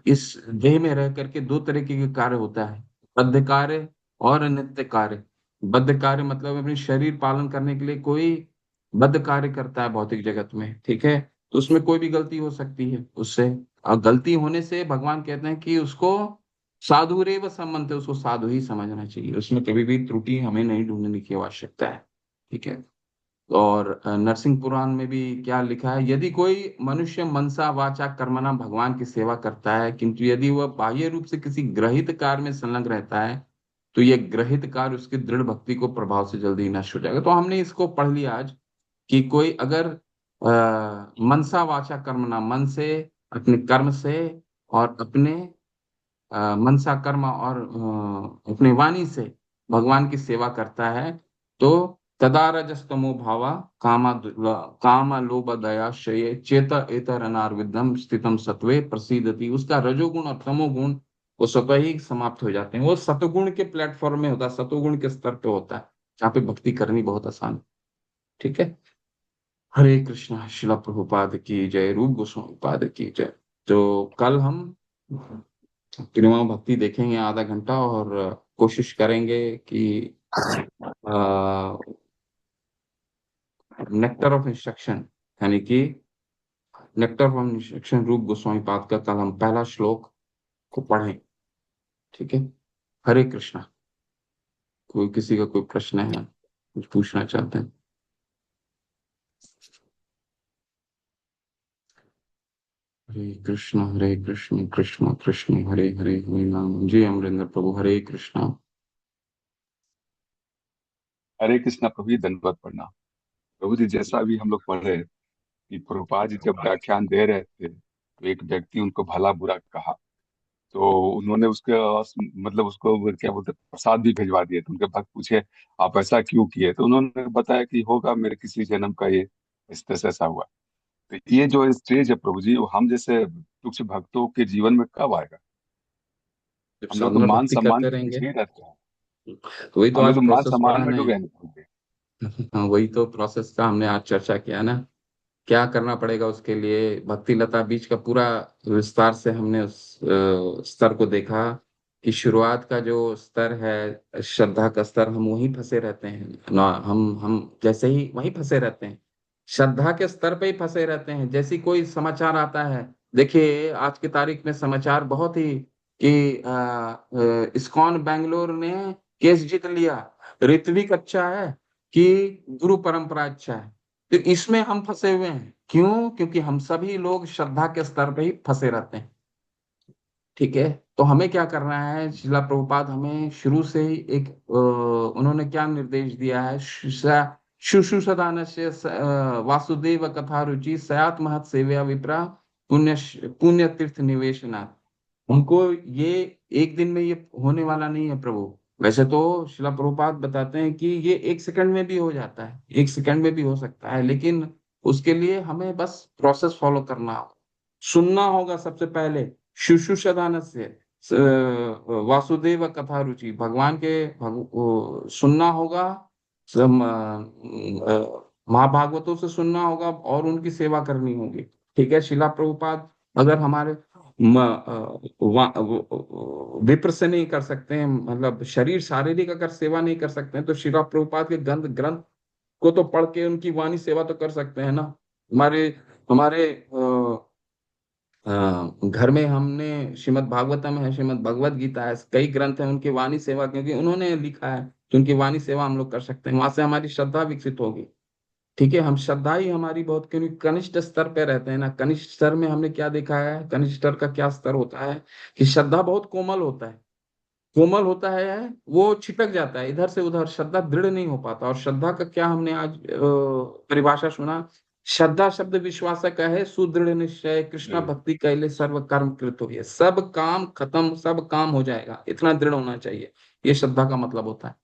इस देह में रह करके दो तरीके के कार्य होता है, बद्ध कार्य और नित्य कार्य। बद्ध कार्य मतलब अपने शरीर पालन करने के लिए कोई बद्ध कार्य करता है भौतिक जगत में, ठीक है, तो उसमें कोई भी गलती हो सकती है उससे। और गलती होने से भगवान कहते हैं कि उसको साधुरेव सम्मन्त, उसको साधु ही समझना चाहिए, उसमें कभी भी त्रुटि हमें नहीं ढूंढने की आवश्यकता है। ठीक है। और नरसिंह पुराण में भी क्या लिखा है? यदि कोई मनुष्य मनसा वाचा कर्मणा भगवान की सेवा करता है, किंतु यदि वह बाह्य रूप से किसी ग्रहित कार्य में संलग्न रहता है तो यह ग्रहित कार्य उसकी दृढ़ भक्ति को प्रभाव से जल्दी नष्ट हो जाएगा। तो हमने इसको पढ़ लिया आज कि कोई अगर मनसा वाचा कर्मणा, मन से, अपने कर्म से और अपने मनसा कर्म और अपने वाणी से भगवान की सेवा करता है तो तदा रजस्तमो भावा काम लोभ दया शये चेत एतर अनार्विद्धम स्थितम सत्वे प्रसीदति। उसका रजोगुण और तमोगुण वो स्वतः ही समाप्त हो जाते हैं। वो सतोगुण के प्लेटफॉर्म में होता है, सतोगुण के स्तर पे होता है, जहाँ पे भक्ति करनी बहुत आसान है। ठीक है। हरे कृष्णा। शिला प्रभुपाद की जय। रूप गोस्वामी पाद की जय। तो कल हम प्रेमा भक्ति देखेंगे आधा घंटा, और कोशिश करेंगे कि नेक्टर ऑफ इंस्ट्रक्शन, यानी कि नेक्टर ऑफ इंस्ट्रक्शन रूप गोस्वामी पाद का कल हम पहला श्लोक को पढ़ें। ठीक है। हरे कृष्णा। कोई किसी का कोई प्रश्न है, कुछ पूछना चाहते हैं? हरे कृष्ण कृष्ण कृष्ण हरे हरे हरे राम। जी अमरेंद्र प्रभु। हरे कृष्णा। हरे कृष्णा प्रभु जी, दंडवत प्रणाम। प्रभु जी, जैसा अभी हम लोग पढ़ रहे कि प्रभुपाद जी जब व्याख्यान दे रहे थे तो एक व्यक्ति उनको भला बुरा कहा, तो उन्होंने उसके मतलब उसको क्या बोलते हैं, प्रसाद भी भिजवा दिए। तो उनके भक्त पूछे आप ऐसा क्यों किए, तो उन्होंने बताया कि होगा मेरे किसी जन्म का ये इस तरह से ऐसा हुआ। तो ये जो स्टेज है प्रभु जी, वो हम जैसे कुछ भक्तों के जीवन में कब आएगा? जब हम लोग तो साधना मान भक्ति सम्मान करते के रहेंगे, पीछे ही रहते हैं। तो वही तो हम लोग आज तो मान प्रोसेस सम्मान में पढ़ाना है। डूबे हैं प्रभु जी। हाँ, वही तो प्रोसेस का हमने आज चर्चा किया ना। क्या करना पड़ेगा उसके लिए? भक्ति लता बीज का पूरा विस्तार से हमने उस स्तर को देखा कि शुरुआत का जो स्तर है, श्रद्धा का स्तर, हम वहीं फंसे रहते हैं ना। हम जैसे ही वहीं फंसे रहते हैं, श्रद्धा के स्तर पे ही फंसे रहते हैं। जैसे ही कोई समाचार आता है, देखिए आज की तारीख में समाचार बहुत ही कि इस्कॉन बेंगलोर ने केस जीत लिया, ऋत्विक अच्छा है कि गुरु परंपरा अच्छा है। तो इसमें हम फंसे हुए हैं। क्यों? क्योंकि हम सभी लोग श्रद्धा के स्तर पे ही फंसे रहते हैं। ठीक है। तो हमें क्या करना है? शिला प्रभुपाद हमें शुरू से ही एक उन्होंने क्या निर्देश दिया है? शुश्रूषदान से वासुदेव कथा रुचि सयात महत सेव्या विप्रा पुण्य पुण्य तीर्थ निवेशना। उनको ये एक दिन में ये होने वाला नहीं है प्रभु। वैसे तो शिला प्रभुपाद बताते हैं कि ये एक सेकंड में भी हो जाता है, एक सेकंड में भी हो सकता है, लेकिन उसके लिए हमें बस प्रोसेस फॉलो करना होगा। सुनना होगा सबसे पहले, शुश्रूषदान से वासुदेव कथा रुचि, भगवान के सुनना होगा, महाभागवतों से सुनना होगा और उनकी सेवा करनी होगी। ठीक है, शिला प्रभुपाद अगर हमारे विप्र से नहीं कर सकते हैं, मतलब शारीरिक अगर सेवा नहीं कर सकते हैं, तो शिला प्रभुपाद के ग्रंथ ग्रंथ को तो पढ़ के उनकी वाणी सेवा तो कर सकते हैं ना। हमारे हमारे घर में हमने श्रीमद् भागवतम है, श्रीमद् भगवत गीता है, कई ग्रंथ हैं, उनकी वाणी सेवा क्योंकि उन्होंने लिखा है, तो उनकी वाणी सेवा हम लोग कर सकते हैं, वहां से हमारी श्रद्धा विकसित होगी। ठीक है, हम श्रद्धा ही हमारी बहुत, क्योंकि कनिष्ठ स्तर पे रहते हैं ना। कनिष्ठ स्तर में हमने क्या देखा है, कनिष्ठ स्तर का क्या स्तर होता है कि श्रद्धा बहुत कोमल होता है, कोमल होता है, वो छिटक जाता है इधर से उधर, श्रद्धा दृढ़ नहीं हो पाता। और श्रद्धा का क्या हमने आज परिभाषा सुना, श्रद्धा शब्द विश्वास का है, सुदृढ़ निश्चय कृष्णा भक्ति कैले सर्व कर्म कृत हो, सब काम खत्म, सब काम हो जाएगा, इतना दृढ़ होना चाहिए, ये श्रद्धा का मतलब होता है।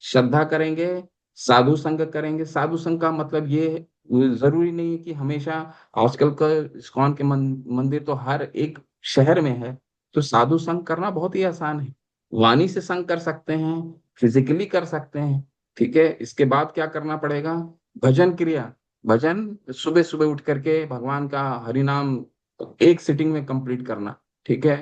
श्रद्धा करेंगे, साधु संग करेंगे। साधु संग का मतलब ये जरूरी नहीं है कि हमेशा, आजकल का इस्कॉन के मंदिर तो हर एक शहर में है, तो साधु संग करना बहुत ही आसान है। वाणी से संग कर सकते हैं, फिजिकली कर सकते हैं। ठीक है, इसके बाद क्या करना पड़ेगा, भजन क्रिया। भजन सुबह सुबह उठ करके भगवान का हरि नाम एक सिटिंग में कंप्लीट करना। ठीक है,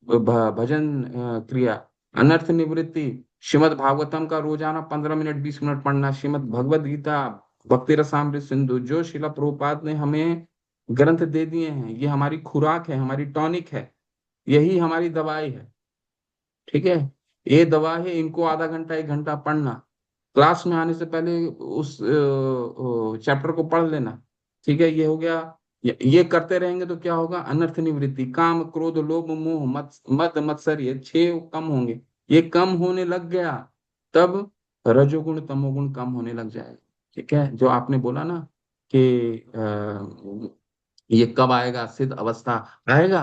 भजन क्रिया, अनर्थ निवृत्ति, श्रीमद् भागवतम का रोजाना 15 मिनट 20 मिनट पढ़ना, श्रीमद् भगवद गीता, भक्ति रसामृत सिंधु, जो शिला प्रभुपाद ने हमें ग्रंथ दे दिए हैं, ये हमारी खुराक है, हमारी टॉनिक है, यही हमारी दवाई है। ठीक है, ये दवा है, इनको आधा घंटा 1 घंटा पढ़ना, क्लास में आने से पहले उस चैप्टर को पढ़ लेना। ठीक है, ये हो गया। ये करते रहेंगे तो क्या होगा, अनर्थ निवृत्ति, काम क्रोध लोभ मोह मद मत्सर, ये 6 कम होंगे। ये कम होने लग गया तब रजोगुण तमोगुण कम होने लग जाएगा। ठीक है, जो आपने बोला ना कि ये कब आएगा, सिद्ध अवस्था आएगा,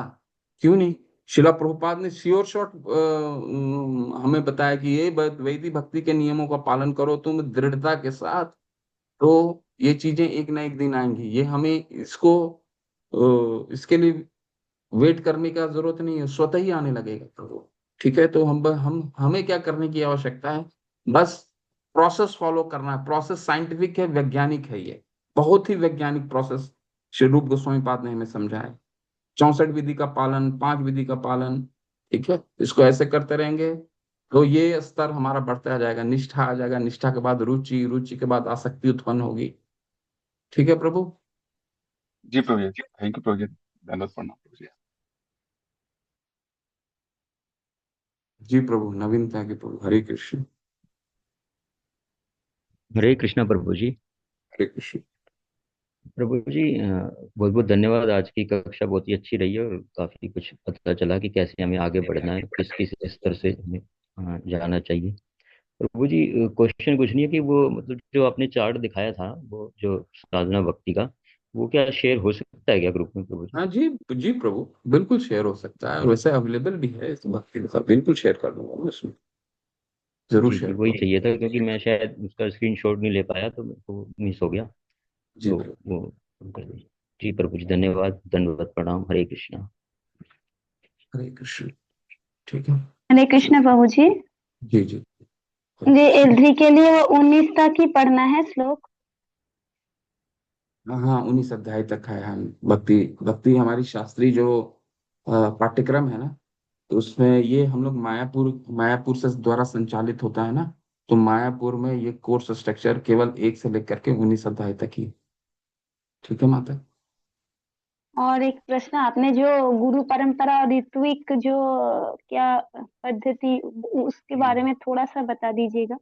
क्यों नहीं। शिला प्रभुपाद ने श्योर शॉट हमें बताया कि ये वैदिक भक्ति के नियमों का पालन करो तुम दृढ़ता के साथ, तो ये चीजें एक ना एक दिन आएंगी। ये हमें इसको इसके लिए वेट करने का जरूरत नहीं है, स्वतः ही आने लगेगा प्रभु। ठीक है, तो हम हमें क्या करने की आवश्यकता है, बस प्रोसेस फॉलो करना है। प्रोसेस साइंटिफिक है, वैज्ञानिक है, ये बहुत ही वैज्ञानिक प्रोसेस श्री रूप गोस्वामी पाद ने हमें समझाया। 64 विधि का पालन, 5 विधि का पालन। ठीक है, इसको ऐसे करते रहेंगे तो ये स्तर हमारा बढ़ता जाएगा, निष्ठा आ जाएगा, निष्ठा के बाद रुचि, रुचि के बाद आसक्ति उत्पन्न होगी। ठीक है प्रभु। जी प्रभु जी, थैंक यू प्रभु जी, धन्यवाद प्रणाम प्रभु जी। जी प्रभु, नवीनता के प्रभु, हरे कृष्ण। हरे कृष्णा प्रभु जी। हरे कृष्ण प्रभु जी बहुत बहुत धन्यवाद। आज की कक्षा बहुत ही अच्छी रही है और काफी कुछ पता चला कि कैसे हमें आगे बढ़ना है, किस किस स्तर से हमें जाना चाहिए। प्रभु जी क्वेश्चन कुछ नहीं है कि वो मतलब जो आपने चार्ट दिखाया था, वो जो साधना भक्ति का, वो क्या शेयर हो सकता है क्या ग्रुप में प्रभु जी? हाँ जी, जी प्रभु, बिल्कुल शेयर हो सकता है, और वैसे अवेलेबल भी है इस भक्ति का, बिल्कुल शेयर कर दूंगा मैं उसमें, जरूर जी जी, शेयर वही करूँ। चाहिए था क्योंकि मैं शायद उसका स्क्रीनशॉट नहीं ले पाया तो मेरे को मिस हो गया। जी तो प्रभु। वो कर दीजिए। जी प्रभु जी, धन्यवाद, दंडवत प्रणाम, हरे कृष्णा। हरे कृष्ण। ठीक है। हरे कृष्ण प्रभु जी। जी जी। जी एलधी के लिए वो 19 तक ही पढ़ना है श्लोक। हाँ, 19 अध्याय तक है। हम भक्ति भक्ति हमारी शास्त्रीय जो पाठ्यक्रम है ना, तो उसमें ये हम लोग मायापुर मायापुर से द्वारा संचालित होता है ना, तो मायापुर में ये कोर्स स्ट्रक्चर केवल 1 से लेकर के 19 अध्याय तक ही। ठीक है माता। और एक प्रश्न, आपने जो गुरु परंपरा और ऋत्विक जो क्या पद्धति, उसके बारे में थोड़ा सा बता दीजिएगा।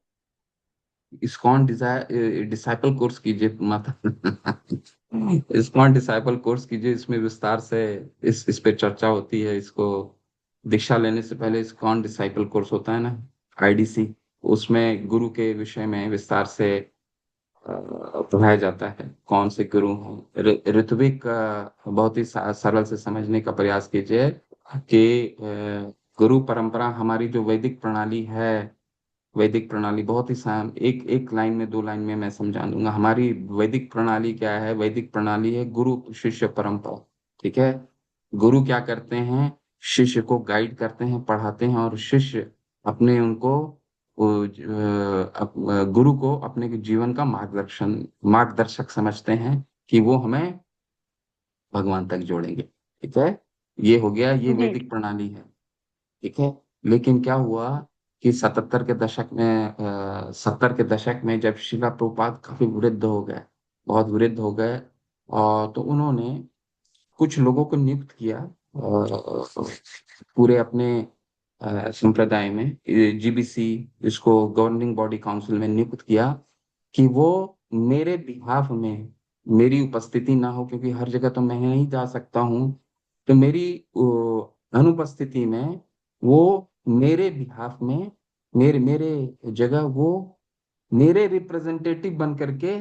इस्कॉन डिसाइपल कोर्स कीजिए माता। इस्कॉन डिसाइपल कोर्स कीजिए, इसमें विस्तार से इस पे चर्चा होती है। इसको दीक्षा लेने से पहले इस्कॉन डिसाइपल कोर्स होता है ना, आईडीसी, उसमें गुरु के विषय में विस्तार से पढ़ाया जाता है, कौन से गुरु हैं। ऋत्विक बहुत ही सरल से समझने का प्रयास कीजिए कि गुरु परंपरा हमारी जो वैदिक प्रणाली है, वैदिक प्रणाली बहुत ही एक एक लाइन में 2 लाइन में मैं समझा दूंगा। हमारी वैदिक प्रणाली क्या है, वैदिक प्रणाली है गुरु शिष्य परंपरा। ठीक है, गुरु क्या करते हैं, शिष्य को गाइड करते हैं, पढ़ाते हैं, और शिष्य अपने उनको गुरु को अपने जीवन का मार्गदर्शक समझते हैं कि वो हमें भगवान तक जोड़ेंगे। ठीक है, ये हो गया, ये जी वैदिक प्रणाली है। ठीक है, लेकिन क्या हुआ कि 70 के दशक में जब शिला प्रभुपाद काफी वृद्ध हो गए, बहुत वृद्ध हो गए, और तो उन्होंने कुछ लोगों को नियुक्त किया पूरे अपने संप्रदाय में, जीबीसी, इसको गवर्निंग बॉडी काउंसिल में नियुक्त किया कि वो मेरे बिहाफ में, मेरी उपस्थिति ना हो, क्योंकि हर जगह तो मैं नहीं जा सकता हूँ, तो मेरी अनुपस्थिति में वो मेरे बिहाफ में, मेरे मेरे जगह वो मेरे रिप्रेजेंटेटिव बन करके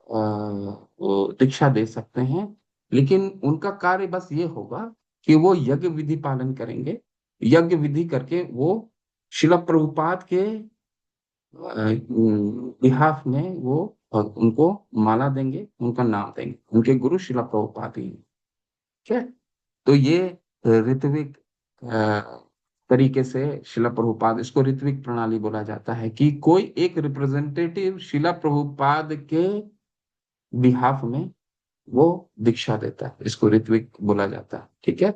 वो दीक्षा दे सकते हैं। लेकिन उनका कार्य बस ये होगा कि वो यज्ञ विधि पालन करेंगे, यज्ञ विधि करके वो शिला प्रभुपाद के बिहाफ में वो उनको माला देंगे, उनका नाम देंगे, उनके गुरु शिला प्रभुपाद ही। ठीक है, तो ये ऋत्विक तरीके से शिला प्रभुपाद, इसको ऋत्विक प्रणाली बोला जाता है कि कोई एक रिप्रेजेंटेटिव शिला प्रभुपाद के बिहाफ में वो दीक्षा देता है, इसको ऋत्विक बोला जाता है। ठीक है,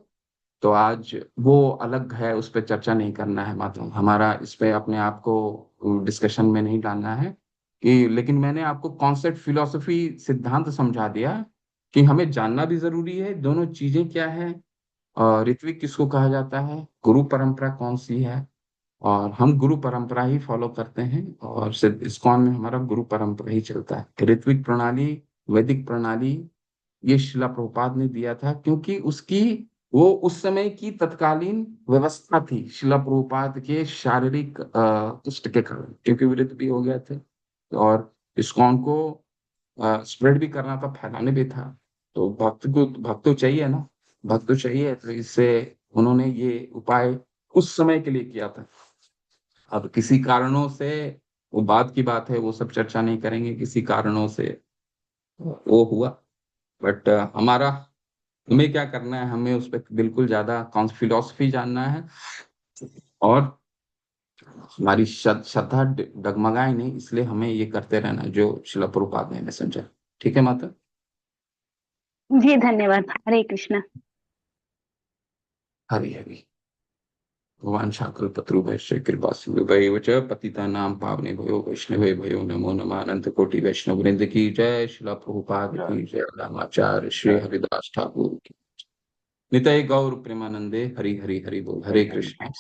तो आज वो अलग है, उस पर चर्चा नहीं करना है, मतलब हमारा इस पे अपने आप को डिस्कशन में नहीं डालना है कि, लेकिन मैंने आपको कॉन्सेप्ट, फिलोसफी, सिद्धांत समझा दिया कि हमें जानना भी जरूरी है दोनों चीजें क्या है, और ऋत्विक किसको कहा जाता है, गुरु परंपरा कौन सी है, और हम गुरु परंपरा ही फॉलो करते हैं, और सिर्फ इस्कॉन में हमारा गुरु परंपरा ही चलता है। ऋत्विक प्रणाली, वैदिक प्रणाली, ये शिला प्रभुपाद ने दिया था, क्योंकि उसकी वो उस समय की तत्कालीन व्यवस्था थी, शिला प्रभुपाद के शारीरिक कष्ट के कारण, क्योंकि वृद्ध भी हो गए थे, और इस्कॉन को स्प्रेड भी करना था, फैलाने भी था, तो भक्त तो चाहिए ना, भक्त तो चाहिए, तो इससे उन्होंने ये उपाय उस समय के लिए किया था। अब किसी कारणों से, वो बाद की बात है, वो सब चर्चा नहीं करेंगे, किसी कारणों से वो हुआ, बट हमारा, हमें क्या करना है, हमें उस पर बिल्कुल ज्यादा फिलोसफी जानना है, और हमारी श्रद्धा डगमगाए नहीं, इसलिए हमें ये करते रहना जो शिला प्रभुपाद ने हमें समझा। ठीक है माता। जी, धन्यवाद। हरे कृष्णा। हरि हरि। भगवान शाकल पत्रुभ्यश्च कृपा सिन्धुभ्यैव च पतितानां पावनेभ्यो वैष्णवेभ्यो नमो नमः। अनंत कोटि वैष्णव वृंद की जय, शिला प्रभुपाद की जय, रामाचार्य श्री हरिदास ठाकुर की। निताय गौर प्रेमानंदे, हरि हरि हरि बोल। हरे कृष्ण।